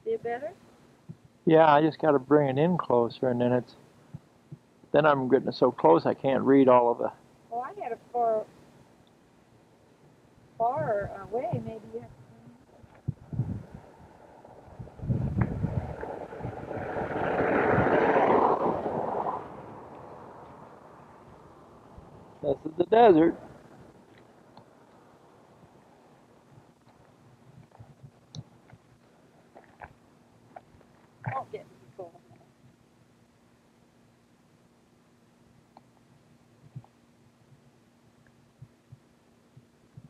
See it better? Yeah, I just got to bring it in closer, and then I'm getting it so close I can't read all of the. Oh, I had a far away. Maybe you have This is the desert. to get cool.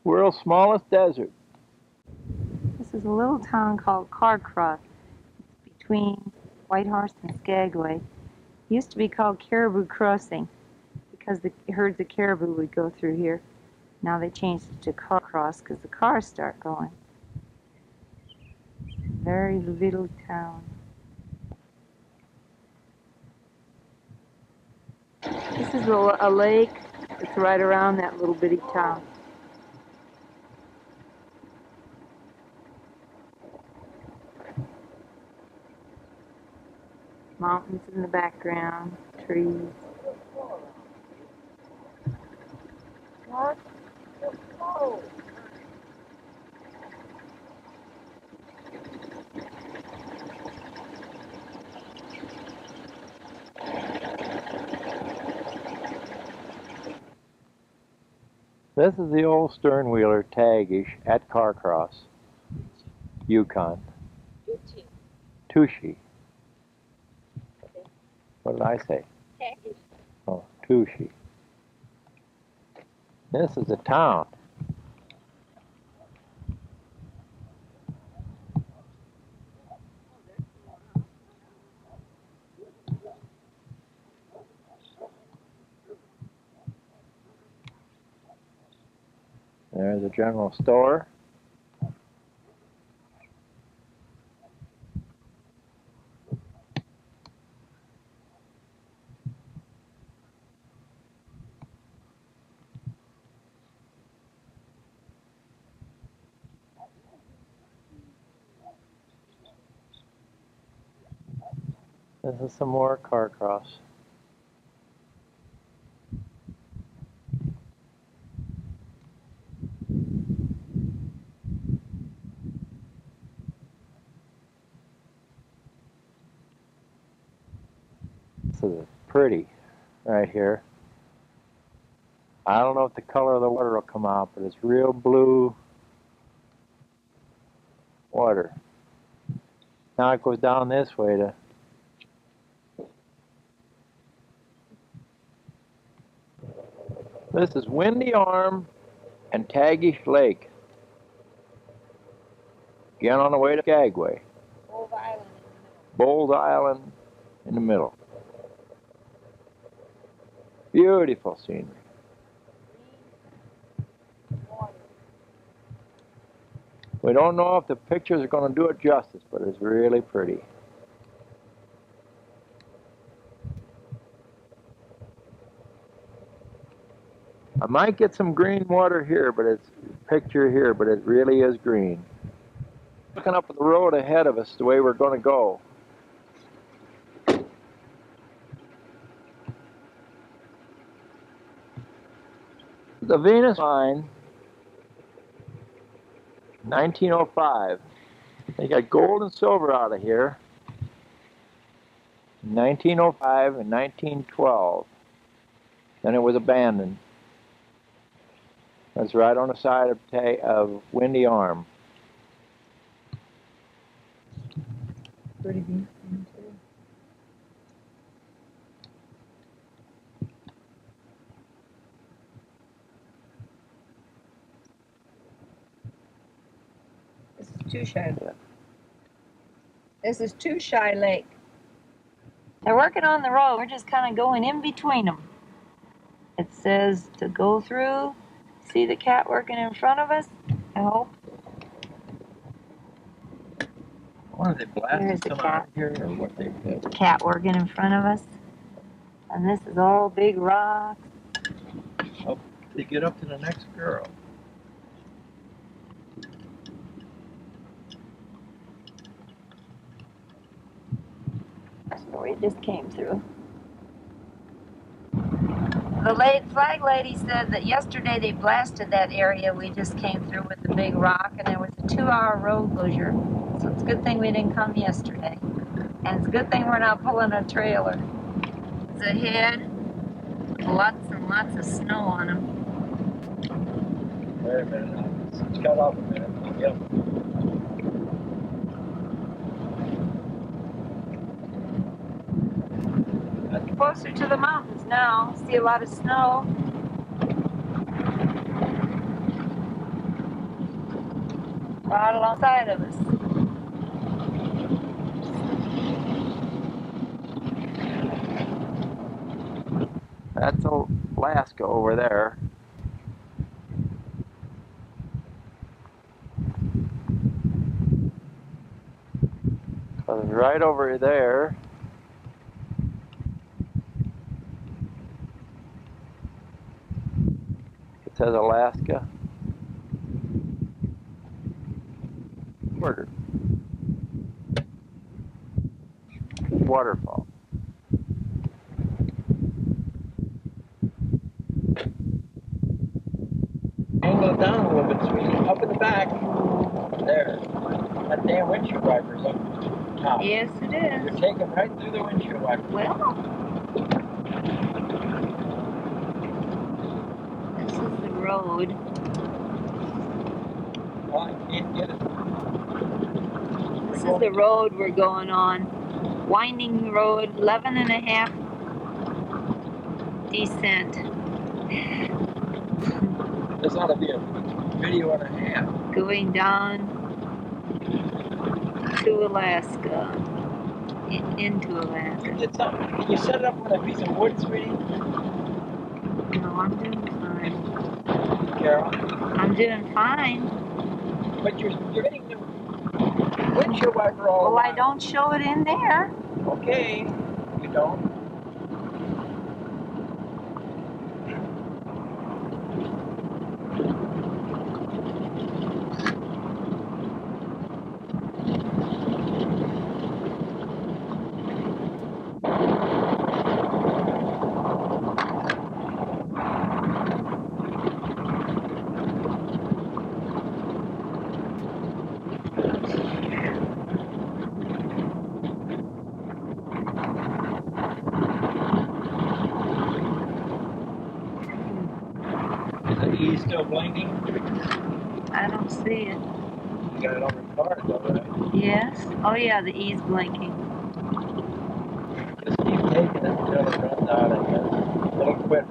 World's smallest desert. This is a little town called Carcross. It's between Whitehorse and Skagway. It used to be called Caribou Crossing because the herds of caribou would go through here. Now they changed it to Carcross because the cars start going. Very little town. This is a lake that's right around that little bitty town. Mountains in the background, trees. What? Oh. This is the old sternwheeler taggish at Carcross, Yukon. Tushy. What did I say? Oh, Tushy. This is a town. There's a general store. This is some more car cross. This is pretty right here. I don't know if the color of the water will come out, but it's real blue water. Now it goes down this way to this is Windy Arm and Tagish Lake. Again on the way to Skagway. Bowles Island in the middle. Beautiful scenery. We don't know if the pictures are going to do it justice, but it's really pretty. I might get some green water here, but it's picture here, but it really is green. Looking up at the road ahead of us, the way we're going to go. The Venus line, 1905. They got gold and silver out of here. 1905 and 1912. Then it was abandoned. That's right on the side of Windy Arm. Pretty beef too. This is Too Shy. This is Too Shy Lake. They're working on the road. We're just kind of going in between them. It says to go through. See the cat working in front of us? I hope. What, they blasted some out here or what they did? Cat working in front of us. And this is all big rocks. Oh, they get up to the next girl. That's where we just came through. The flag lady said that yesterday they blasted that area we just came through with the big rock, and there was a 2-hour road closure. So it's a good thing we didn't come yesterday. And it's a good thing we're not pulling a trailer. It's ahead, lots and lots of snow on them. Wait a minute, it's cut off a minute. Yep. Closer to the mountains now. See a lot of snow. Right alongside of us. That's Alaska over there. So right over there. It says Alaska. Border. Waterfall. Angle it down a little bit, sweetie. Up in the back. There. That damn windshield wiper's up top. Yes, it is. You're taking right through the windshield wiper. Well, this is the road. Oh, I can't get it. This is the road we're going on. Winding road, 11 and a half descent. This ought to be a video and a half. Going down to Alaska. Into Alaska. You did something. Can you set it up on a piece of wood, sweetie? No, I'm doing fine. Carol? I'm doing fine. But you're hitting the windshield wiper all the Well, I time. don't show it in there. Okay. You don't? Is the E still blinking? I don't see it. You got it on record though, right? Yes? Oh yeah, the E's blinking. Just keep taking it until it runs out, I guess. It'll quit.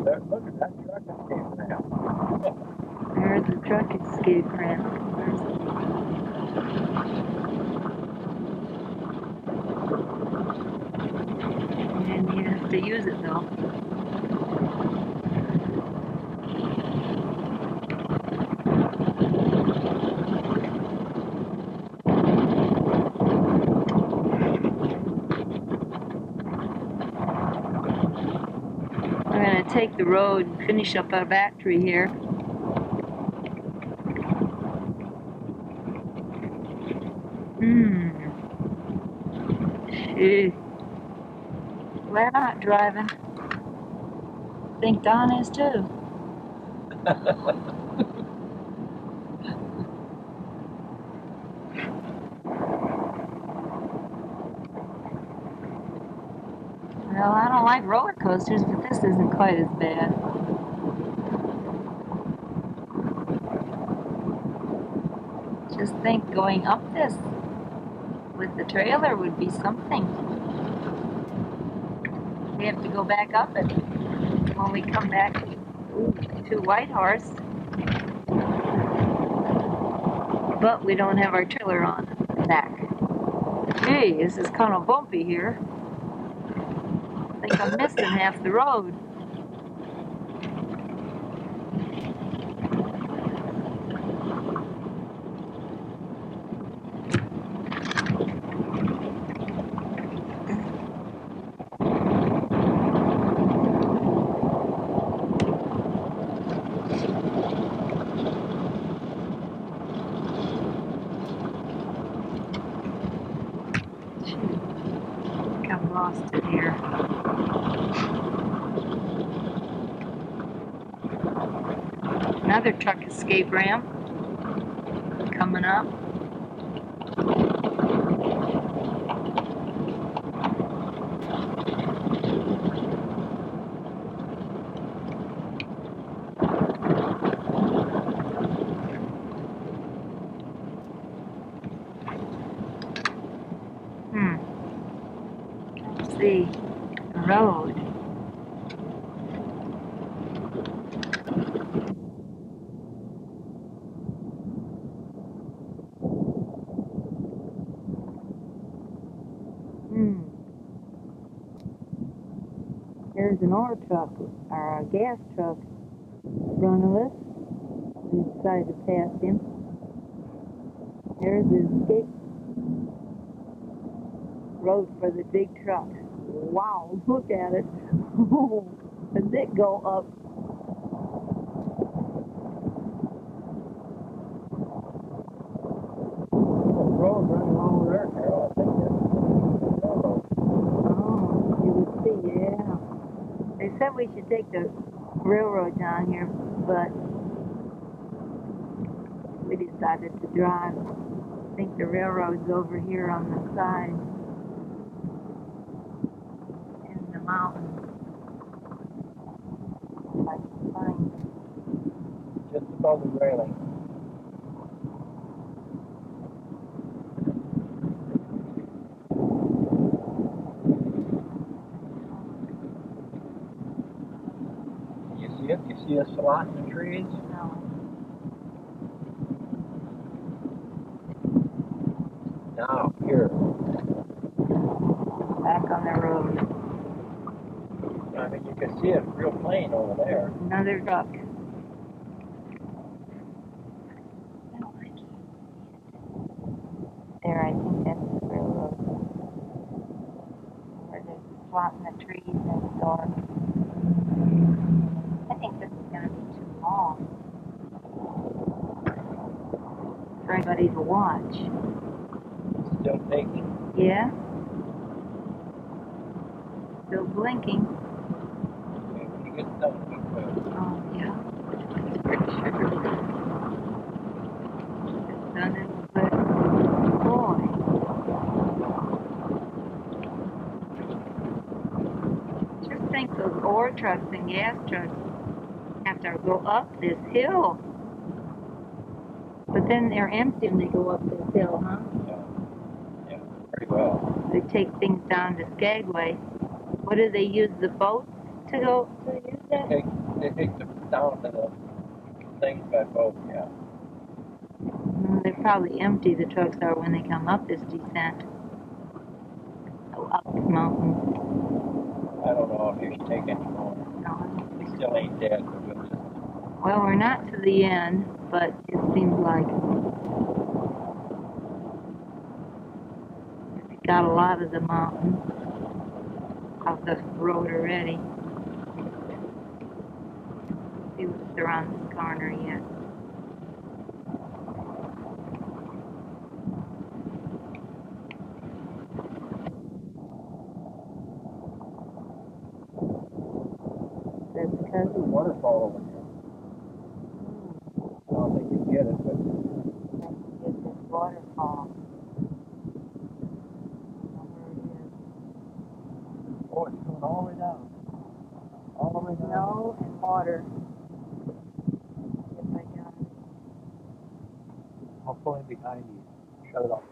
There, look at that truck escape ramp. There's the truck escape ramp. And you have to use it though. We're going to take the road and finish up our battery here. Gee. Glad I'm not driving. I think Don is too. Well, I don't like roller coasters, but this isn't quite as bad. Just think going up this with the trailer would be something. We have to go back up it when we come back to Whitehorse. But we don't have our trailer on back. Hey, this is kind of bumpy here. I think I'm missing half the road. I'm lost in here. Another truck escape ramp coming up. Let's see. Road. There's an oil truck, or a gas truck in front of us. We decided to pass him. There's the escape road for the big truck. Wow, look at it. Does it go up? Road running along there, Carol. I think that's the railroad. Oh, you would see, yeah. They said we should take the railroad down here, but we decided to drive. I think the railroad's over here on the side. In the mountains. If I can find it. Just above the railing. see us a lot in the trees? No. Now, here. Back on the road. I mean, you can see it real plain over there. Another duck. There, I think that's the railroad. Where there's a slot in the trees next door. I think this is going to be too long for anybody to watch. Still taking? Yeah? Still blinking. Okay, when you get done, we will. Oh, yeah. It's pretty sure. It's done in the good. Boy. Just think those ore trucks and gas trucks have to go up this hill. But then they're empty when they go up this hill, huh? Yeah, pretty well. They take things down to Skagway. What do they use, the boats to go to use that? They take them down to the things by boat, yeah. They're probably empty, the trucks are, when they come up this descent. Oh, up the mountain. I don't know if you should take any more. No. We still ain't dead, but we'll just... Well, we're not to the end, but it seems like we got a lot of the mountain off the road already. See what's around this corner yet. That's because there's a waterfall over here. I don't think you can get it, but... I can get this waterfall. Oh, it's going all the way down. All the way down. Snow and water. Yes, I got it. I'll pull in behind you. Shut it off.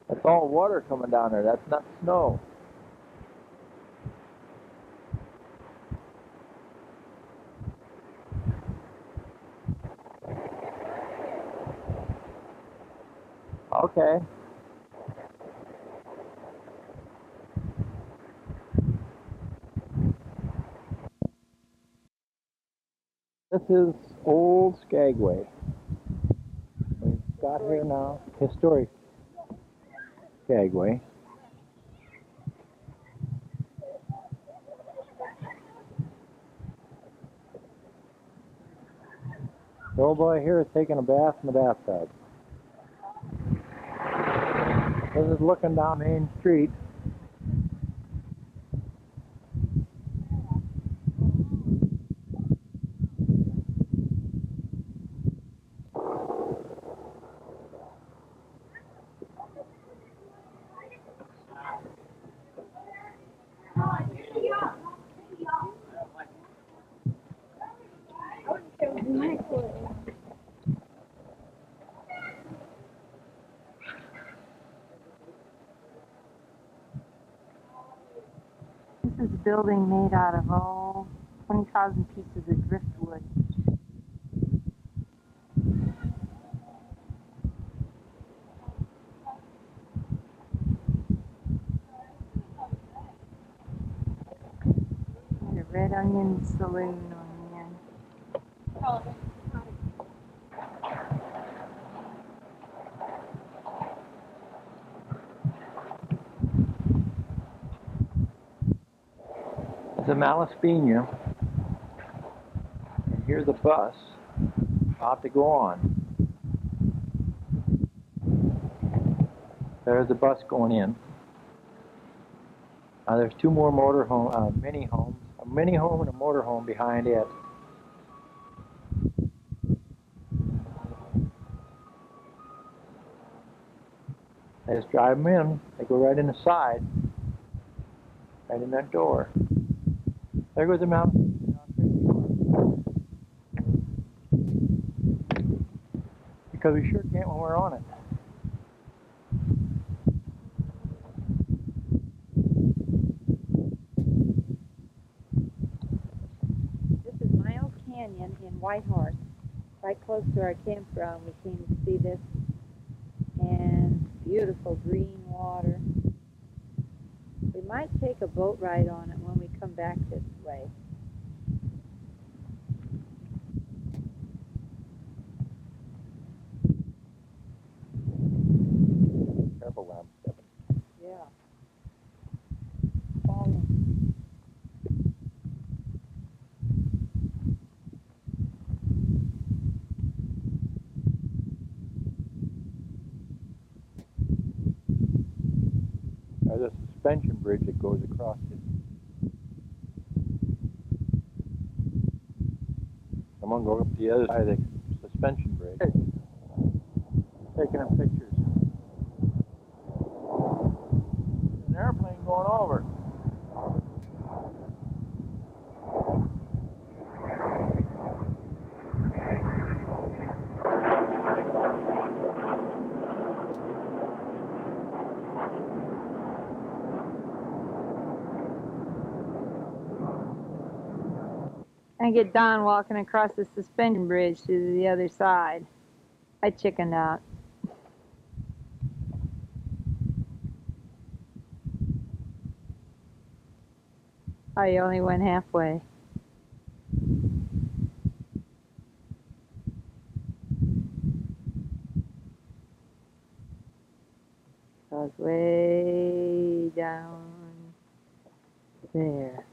That's all water coming down there. That's not snow. Okay. This is old Skagway. We've got here now historic Skagway. The old boy here is taking a bath in the bathtub. This is looking down Main Street. This is a building made out of, 20,000 pieces of driftwood. And a Red Onion Saloon on the end. It's a Malaspina. And here's a bus about to go on. There's the bus going in. There's two more mini homes, a mini home and a motor home behind it. I just drive them in. They go right in the side, right in that door. There goes the mountain. Because we sure can't when we're on it. This is Miles Canyon in Whitehorse, right close to our campground. We came to see this, and beautiful green water. We might take a boat ride on it when we come back this way. Careful where I'm stepping. Yeah. Falling. There's a suspension bridge that goes across it. I'm gonna go up the other side of the suspension bridge. Taking them pictures. There's an airplane going over. I get Don walking across the suspension bridge to the other side. I chickened out. I only went halfway. I was way down there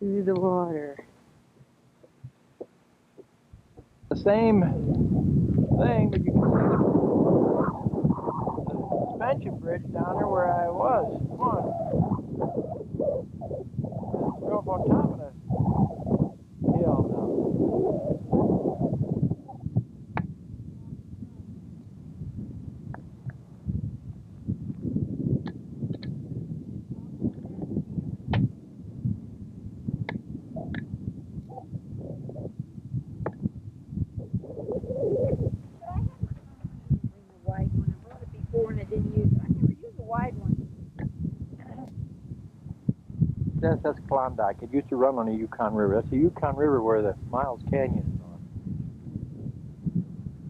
to the water. The same thing, but you can see the suspension bridge down there where I was. Come on. Go up on top of the hill now. And I didn't use it. I never used a wide one. That's Klondike. It used to run on the Yukon River. That's the Yukon River where the Miles Canyon is on.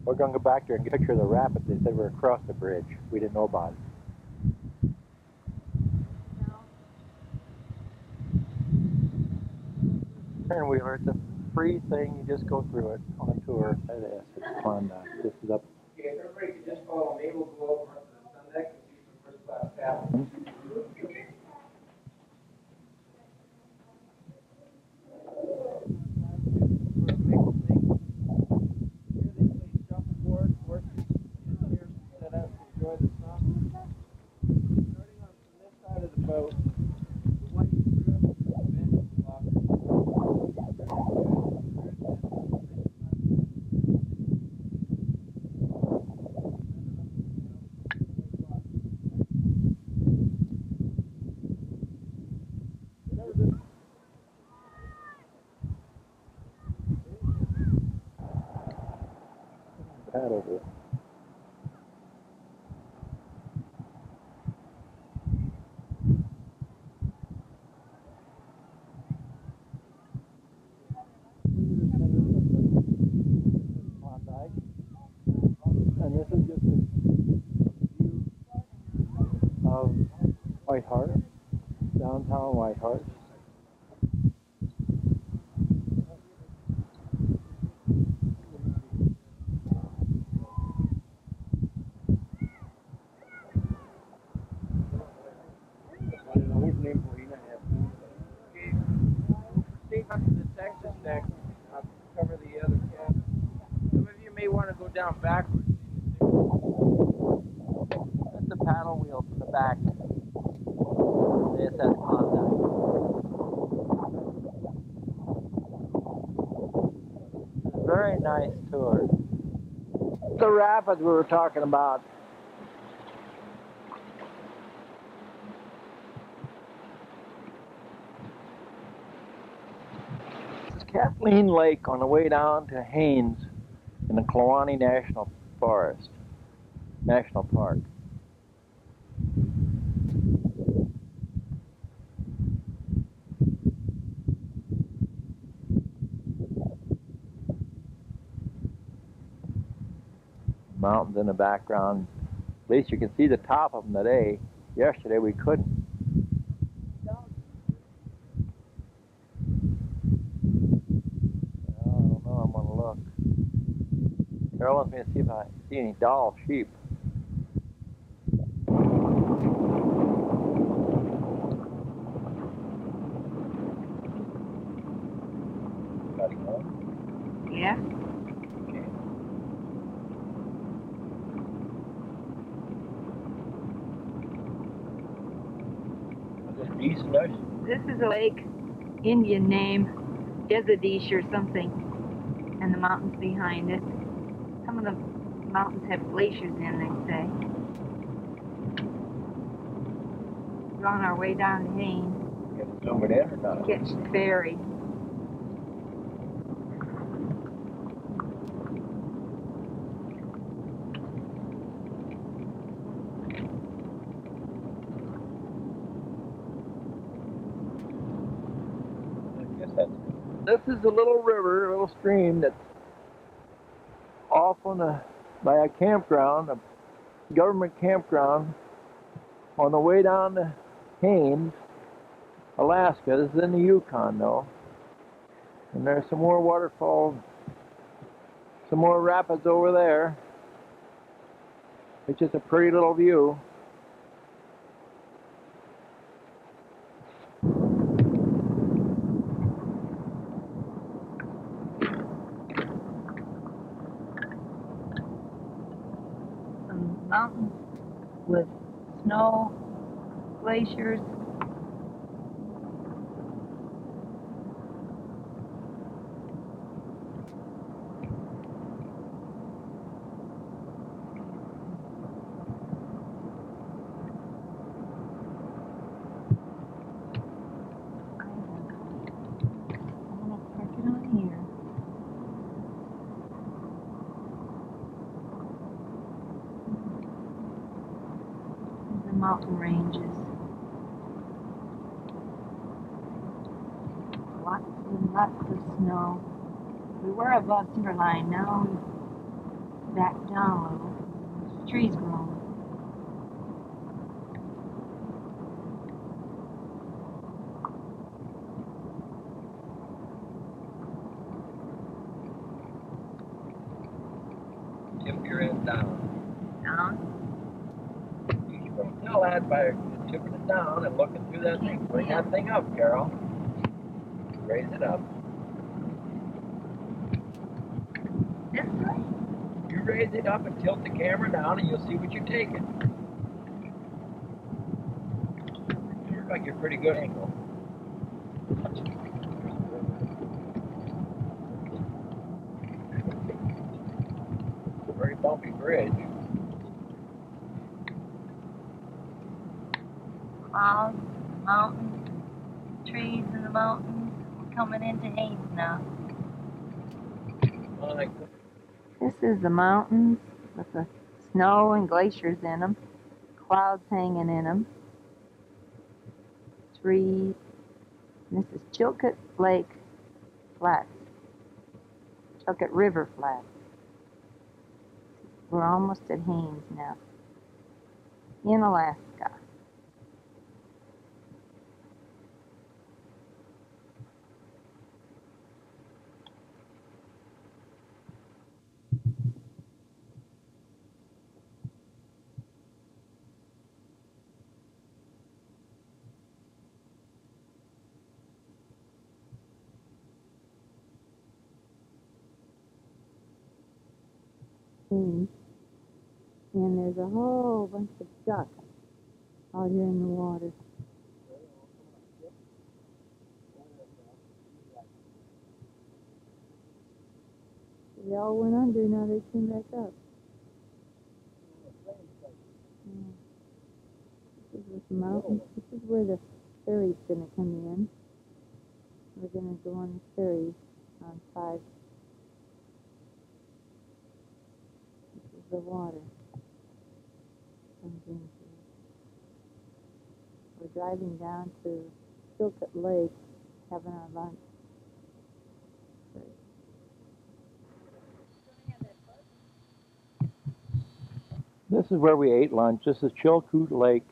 We're going to go back there and get a picture of the rapids. They said we're across the bridge. We didn't know about it. Turn wheeler. It's a free thing. You just go through it on a tour. It's Klondike. This is up. Okay, if everybody could just follow me, we'll go over to the sun deck and see some first class cabins. Paddle here. And this is just a view of Whitehorse, downtown Whitehorse. Cover the other cabin. Some of you may want to go down backwards. That's the paddle wheel from the back. This is Klondike. Very nice tour. The rapids we were talking about. This is Kathleen Lake on the way down to Haines in the Kluane National Park. Mountains in the background. At least you can see the top of them today. Yesterday we couldn't. I don't know, I'm gonna look. Carol wants me to see if I see any doll sheep. Gotta go. Yeah. Decent. This is a lake, Indian name, Desertish or something, and the mountains behind it. Some of the mountains have glaciers in, they say. We're on our way down to Haines. Get zoomed in or not? Catch the ferry. This is a little river, a little stream that's off by a campground, a government campground, on the way down to Haines, Alaska. This is in the Yukon, though. And there's some more waterfalls, some more rapids over there. It's just a pretty little view. Mountains with snow, glaciers. I'm gonna park it on here. Mountain ranges. Lots and lots of snow. We were above timberline, now we're back down a little. There's trees growing. Tip your end down. Down? You can tell that by tipping it down and looking through that thing. Bring that thing up, Carol. Raise it up. This way? You raise it up and tilt the camera down and you'll see what you're taking. You look like you're pretty good angle. Very bumpy bridge. Clouds, mountains, trees in the mountains. We're coming into Haines now. This is the mountains with the snow and glaciers in them, clouds hanging in them, trees. And this is Chilkat Lake Flats, Chilkat River Flats. We're almost at Haines now, in Alaska. And there's a whole bunch of ducks out here in the water. They all went under, now they came back up. Yeah. This is the mountain. This is where the ferry's gonna come in. We're gonna go on the ferry on 5. This is the water. Comes into it. We're driving down to Tulip Lake, having our lunch. This is where we ate lunch. This is Chilkoot Lake,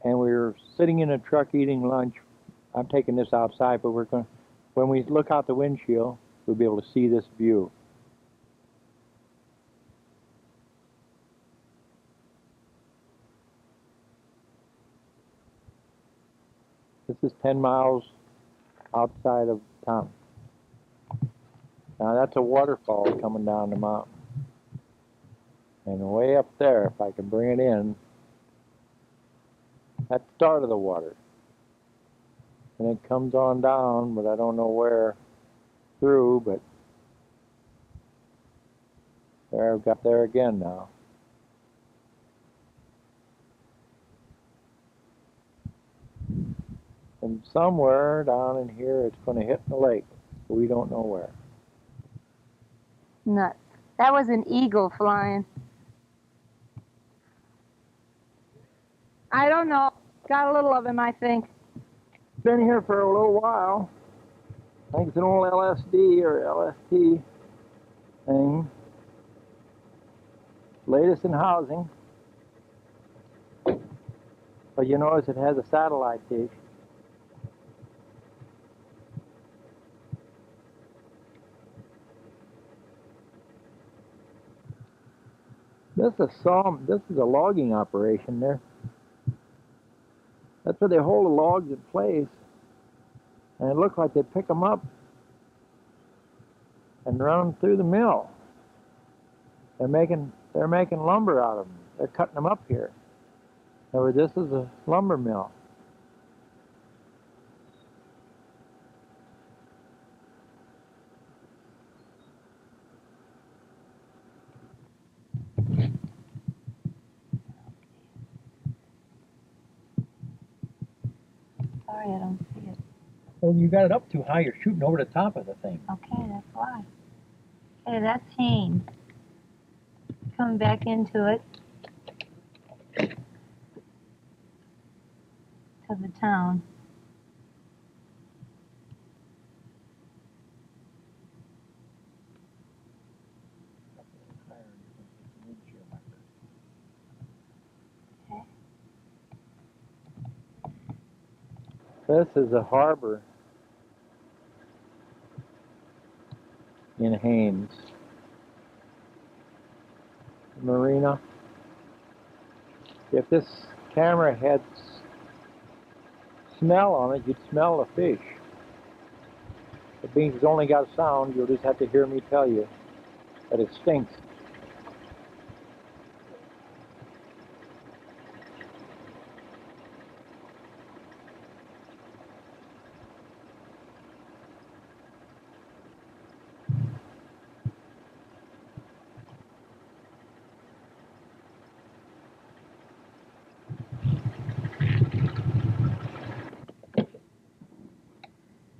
and we were sitting in a truck eating lunch. I'm taking this outside, but when we look out the windshield, we'll be able to see this view. This is 10 miles outside of town. Now that's a waterfall coming down the mountain. And way up there, if I can bring it in, that's the start of the water. And it comes on down, but I don't know where through, but there I've got there again now. And somewhere down in here it's going to hit the lake. We don't know where. Nuts. That was an eagle flying. I don't know. Got a little of him, I think. Been here for a little while. I think it's an old LSD or LST thing. Latest in housing. But you notice it has a satellite dish. This is a logging operation there. That's where they hold the logs in place, and it looks like they pick them up and run them through the mill. They're making lumber out of them. They're cutting them up here. So this is a lumber mill. Sorry, I don't see it. Well, you got it up too high. You're shooting over the top of the thing. Okay, that's why. Okay, that's Haines. Coming back into it. To the town. Okay. This is a harbor in Haines. Marina. If this camera had smell on it, you'd smell the fish. But being it's only got sound, you'll just have to hear me tell you that it stinks.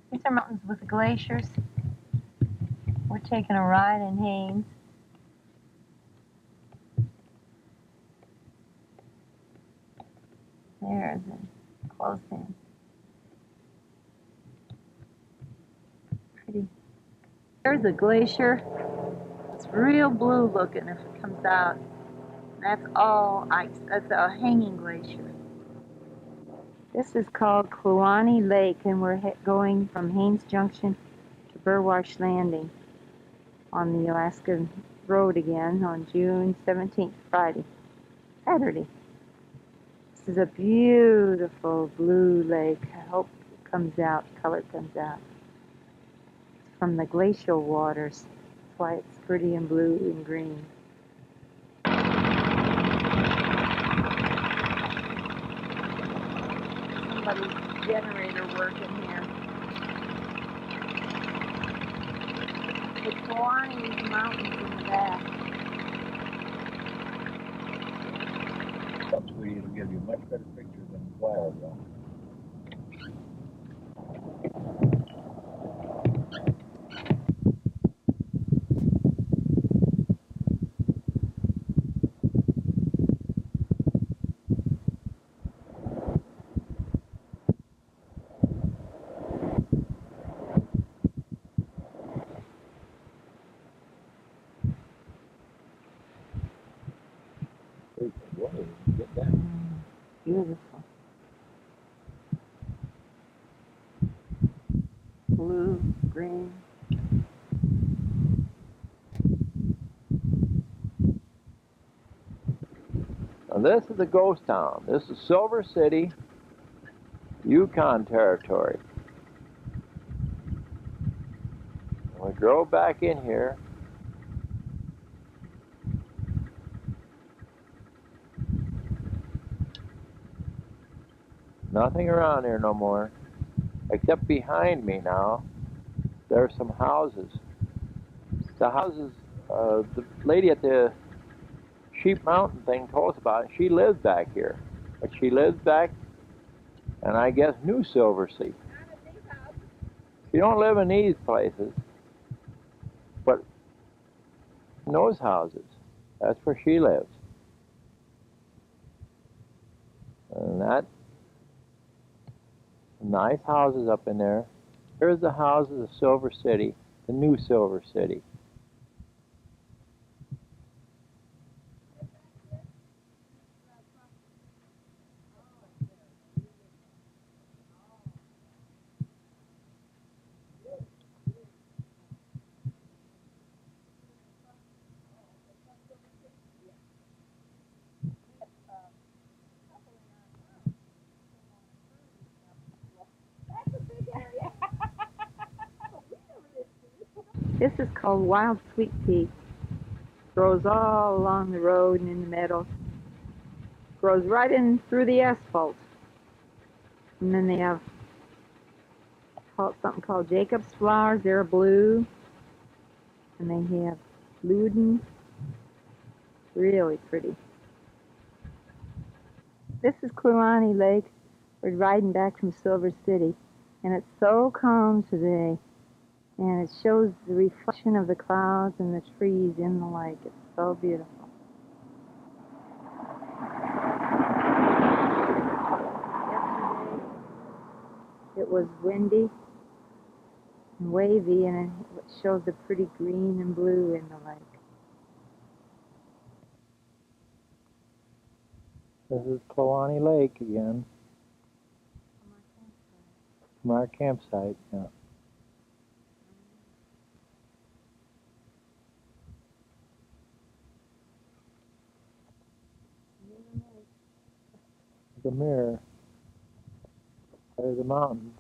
These are mountains with glaciers. We're taking a ride in Haines. There's a close in. Pretty. There's a glacier. It's real blue looking if it comes out. That's all ice. That's a hanging glacier. This is called Kluane Lake, and we're going from Haines Junction to Burwash Landing on the Alaskan Road again on June 17th, Saturday. This is a beautiful blue lake. I hope it comes out, color comes out. It's from the glacial waters. That's why it's pretty and blue and green. somebody's generator working here. The Kiwani Mountains in the back. Sweetie, it'll give you a much better picture than the flyer will. Get that. Beautiful. Blue, green. Now this is the ghost town. This is Silver City, Yukon Territory. We drove back in here. Nothing around here no more, except behind me now. There are some houses. The houses, the lady at the Sheep Mountain thing told us about it. She lives back here, but she lives back, and I guess New Silver City. She don't live in these places, but in those houses, that's where she lives. And that nice houses up in there. Here's the houses of Silver City, the New Silver City. This is called Wild Sweet Pea. Grows all along the road and in the meadows. Grows right in through the asphalt. And then they have something called Jacob's flowers. They're blue. And they have Luden. Really pretty. This is Kluane Lake. We're riding back from Silver City. And it's so calm today. And it shows the reflection of the clouds and the trees in the lake. It's so beautiful. Yesterday, it was windy and wavy, and it showed the pretty green and blue in the lake. This is Kluane Lake again. From our campsite, yeah. The mirror. There's a mountain.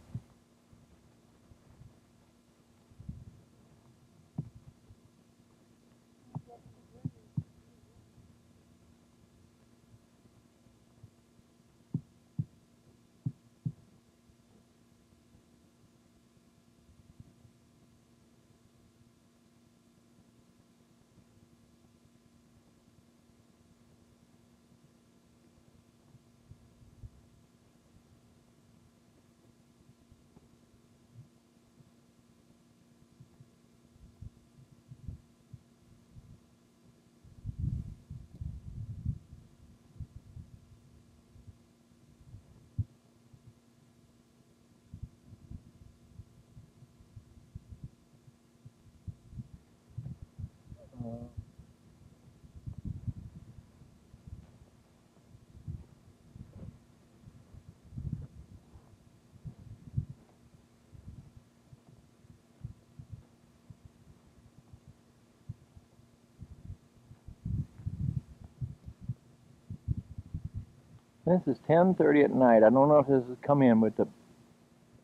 This is 10:30 at night. I don't know if this has come in with the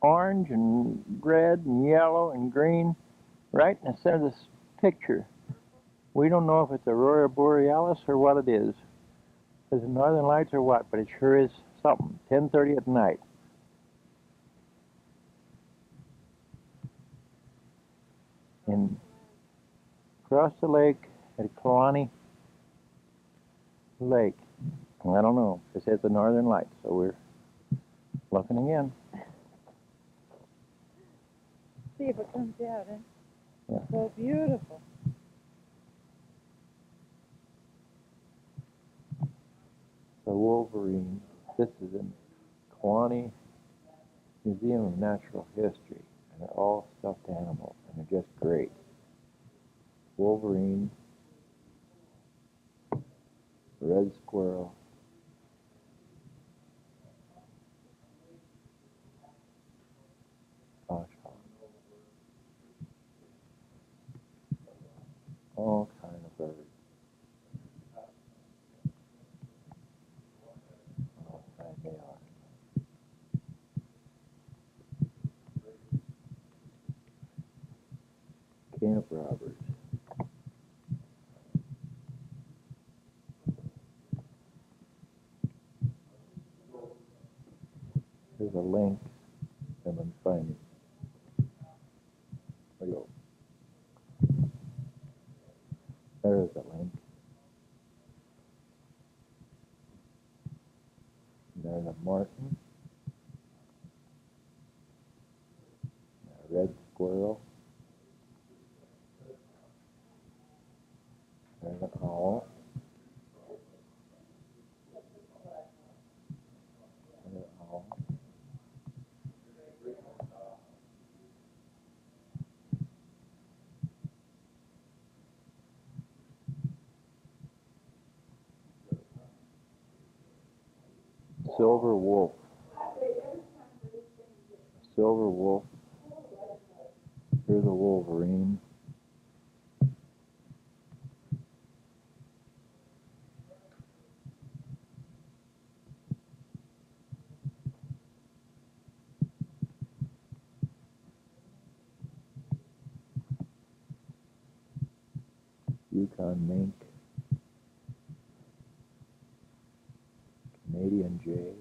orange and red and yellow and green right in the center of this picture. We don't know if it's Aurora Borealis or what it is. Is it Northern Lights or what? But it sure is something. 10:30 at night. across the lake at Kalani Lake. I don't know. It says the Northern Lights, so we're looking again. See if it comes out, eh? Yeah. So beautiful. The Wolverine. This is in Kalani Museum of Natural History, and they're all stuffed animals, and they're just great. Wolverine, red squirrel, goshawk, all kind of birds. How fine they are. Camp robbers. There's a lynx. I'm going to find it. There you go. There's a lynx. There's a marten. A red squirrel. There's an owl. There's an owl. Silver wolf. Silver wolf. Here's a wolverine. Yukon mink. Canadian jay.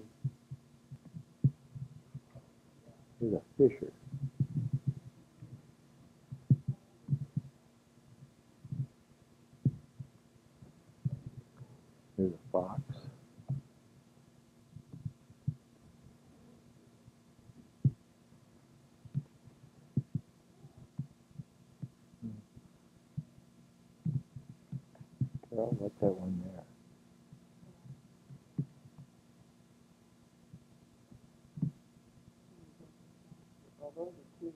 Here's a fisher. Here's a fox. Carol, what's that one there? Well, those are two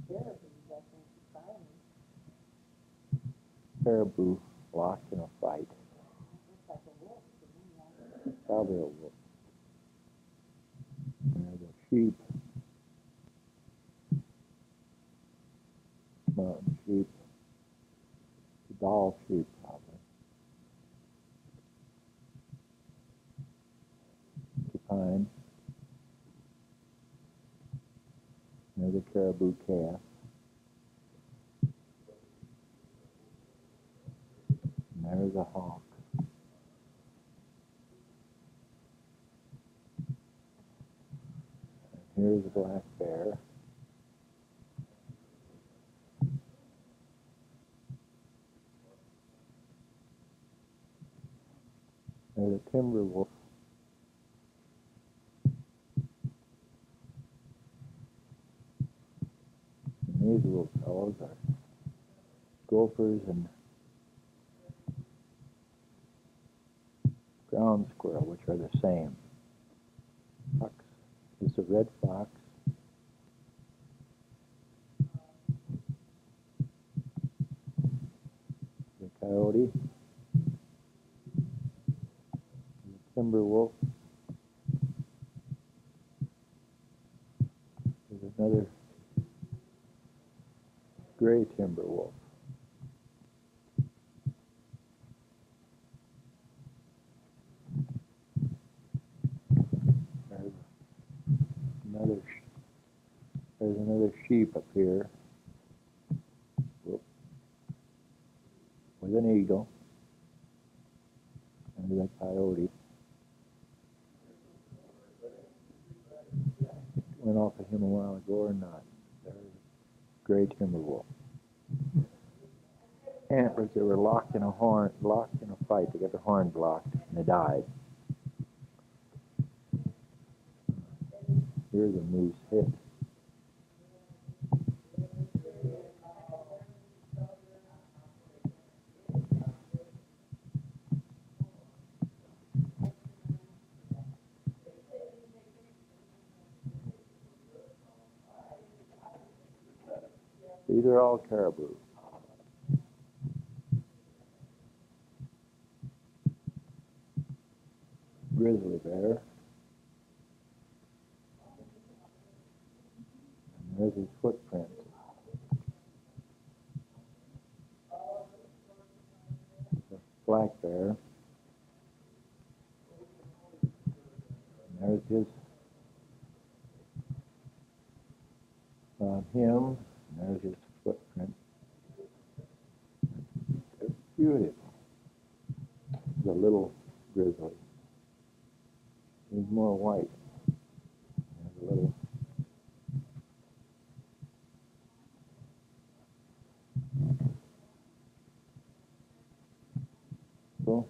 caribous, I think, finally. Caribou lost in a fight. Looks like a wolf to me, yeah. Probably a wolf. And there's a sheep. Mountain sheep. Doll sheep, probably. Pine. There's a caribou calf. And there's a hawk. And here's a black bear. There's a timber wolf. And these little fellows are gophers and ground squirrel, which are the same. Fox. This is a red fox. The coyote. The timber wolf. There's another gray timber wolf. There's another sheep up here. Whoop. With an eagle. And there's a coyote. Went off of him a while ago or not. There's a gray timber wolf. Antlers, they were locked in a fight. They got their horns locked and they died. Here's a moose hit. These are all caribou. Grizzly bear. And there's his footprint. Black bear. And there's his him. And there's his footprint. They're beautiful. The little grizzly. He's more white. There's a little. So,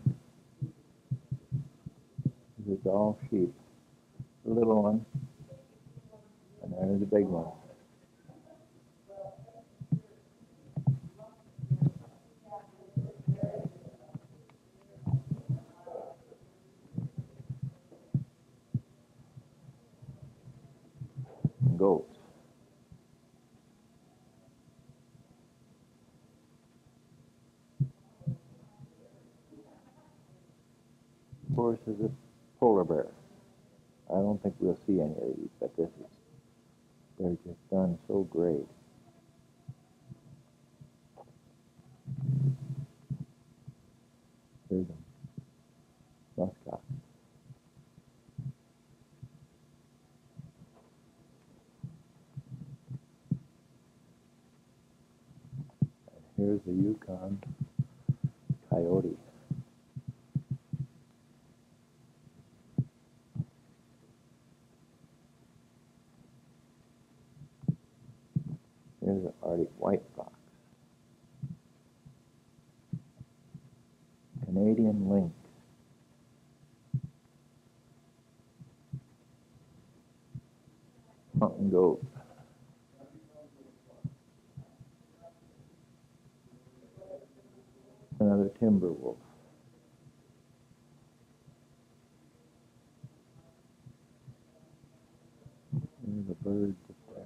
this is all sheep. The little one. And there's the big one. And goats. Of course, is a polar bear. I don't think we'll see any of these, but they're just done so great. Here's a muskox. And here's the Yukon coyote. Here's an Arctic white fox. Canadian lynx. Mountain goat. Another timber wolf. There's a bird up there.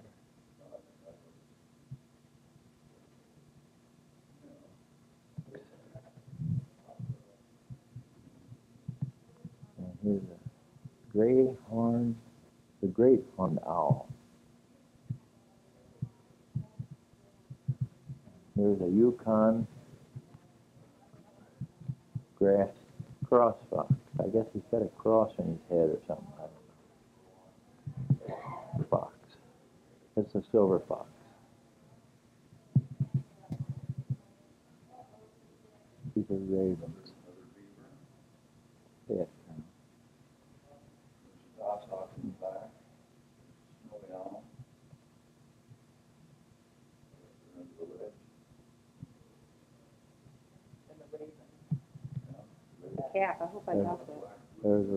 And here's the great horned owl. Here's a Yukon grass cross fox. I guess he's got a cross in his head or something. I don't know. Fox. It's a silver fox. These are ravens. Yeah. Calf, I hope I got that. There's a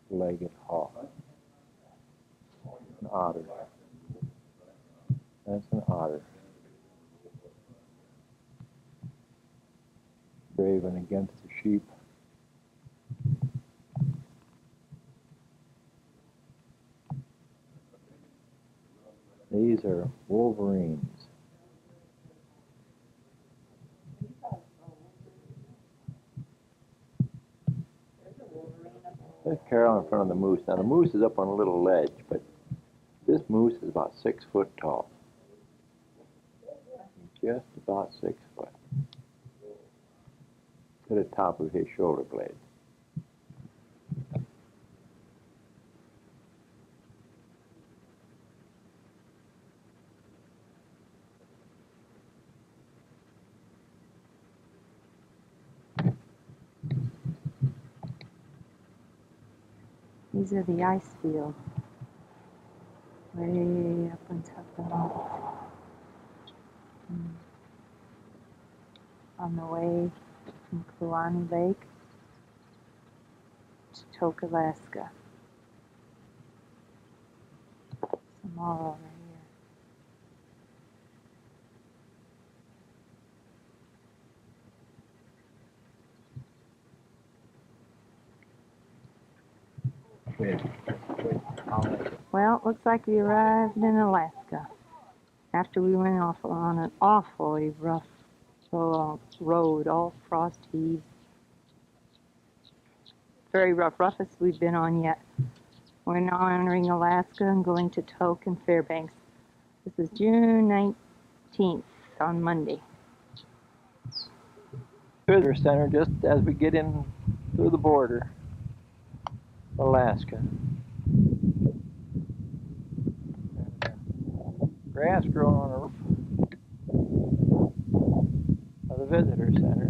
rough-legged hawk. An otter. That's an otter. Raven against the sheep. These are wolverines. There's Carol in front of the moose. Now the moose is up on a little ledge, but this moose is about 6 foot tall. Just about 6 foot. To the top of his shoulder blade. These are the ice fields. Way up on top of the mountain. on the way from Kluane Lake to Tok, Alaska. Some more over here. Well, it looks like we arrived in Alaska after we went off on an awfully rough road, all frost heaves. Very rough, roughest we've been on yet. We're now entering Alaska and going to Tok and Fairbanks. This is June 19th on Monday. Visitor center just as we get in through the border, Alaska. Grass growing on the roof of the visitor center.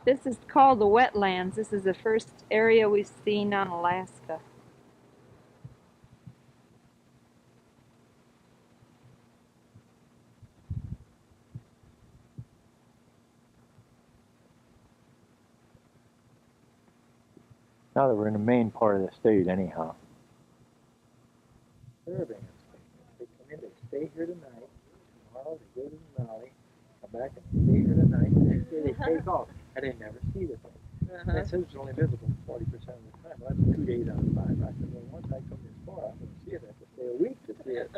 This is called the wetlands. This is the first area we've seen on Alaska. Now that we're in the main part of the state anyhow. Fairbanks. They come in, they stay here tonight. Tomorrow they go to Denali, come back and stay here tonight. The next day they take off, and they never see the thing. And it says it's only visible 40% of the time. Well, that's 2 days out of 5. I said, well, once I come this far, I'm going to see it. I have to stay a week to see it.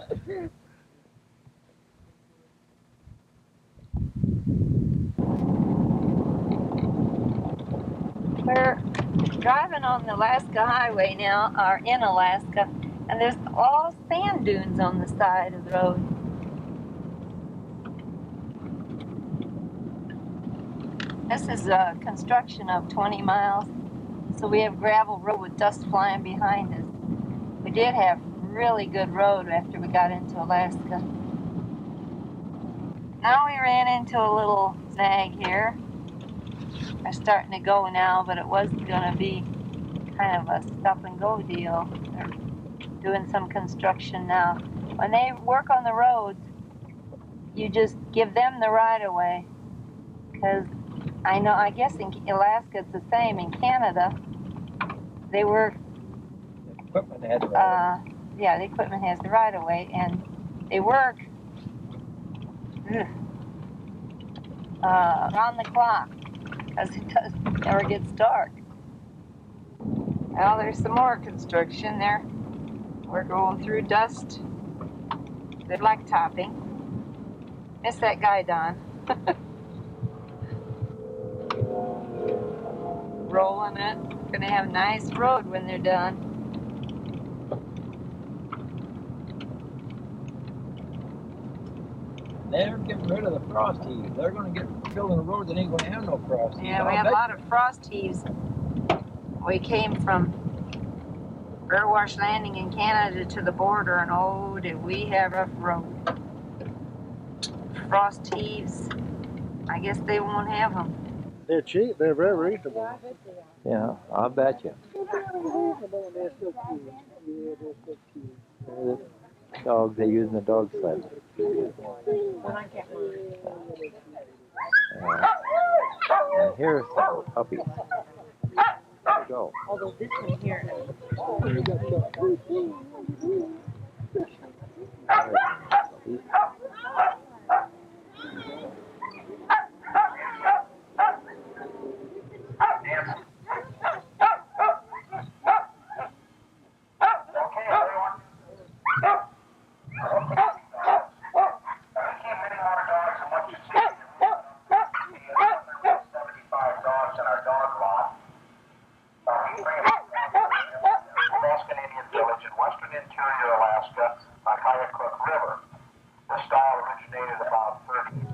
We're driving on the Alaska Highway now, or in Alaska, and there's all sand dunes on the side of the road. This is a construction of 20 miles, so we have gravel road with dust flying behind us. We did have really good road after we got into Alaska. Now we ran into a little snag here. They're starting to go now, but it was going to be kind of a stop and go deal. They're doing some construction now. When they work on the roads, you just give them the right of way. Because I guess in Alaska it's the same. In Canada, they work. The equipment has the right of way. Yeah, the equipment has the right of way, and they work around the clock. Because it never gets dark. Well, there's some more construction there. We're going through dust. They're blacktopping. Miss that guy, Don. Rolling it. Gonna have a nice road when they're done. They're getting rid of the frost heaves. They're going to get building a road that ain't going to have no frost heaves. Yeah, we have a lot of frost heaves. We came from Burwash Landing in Canada to the border, and oh, did we have a road. Frost heaves. I guess they won't have them. They're cheap. They're very reasonable. Yeah, I'll bet you. They're so cute. Yeah, they're so cute. They're the dogs they use in the dog sled. And here's the puppies. There we go. Although this one here. Alaska on Highacliff River. The style originated about 30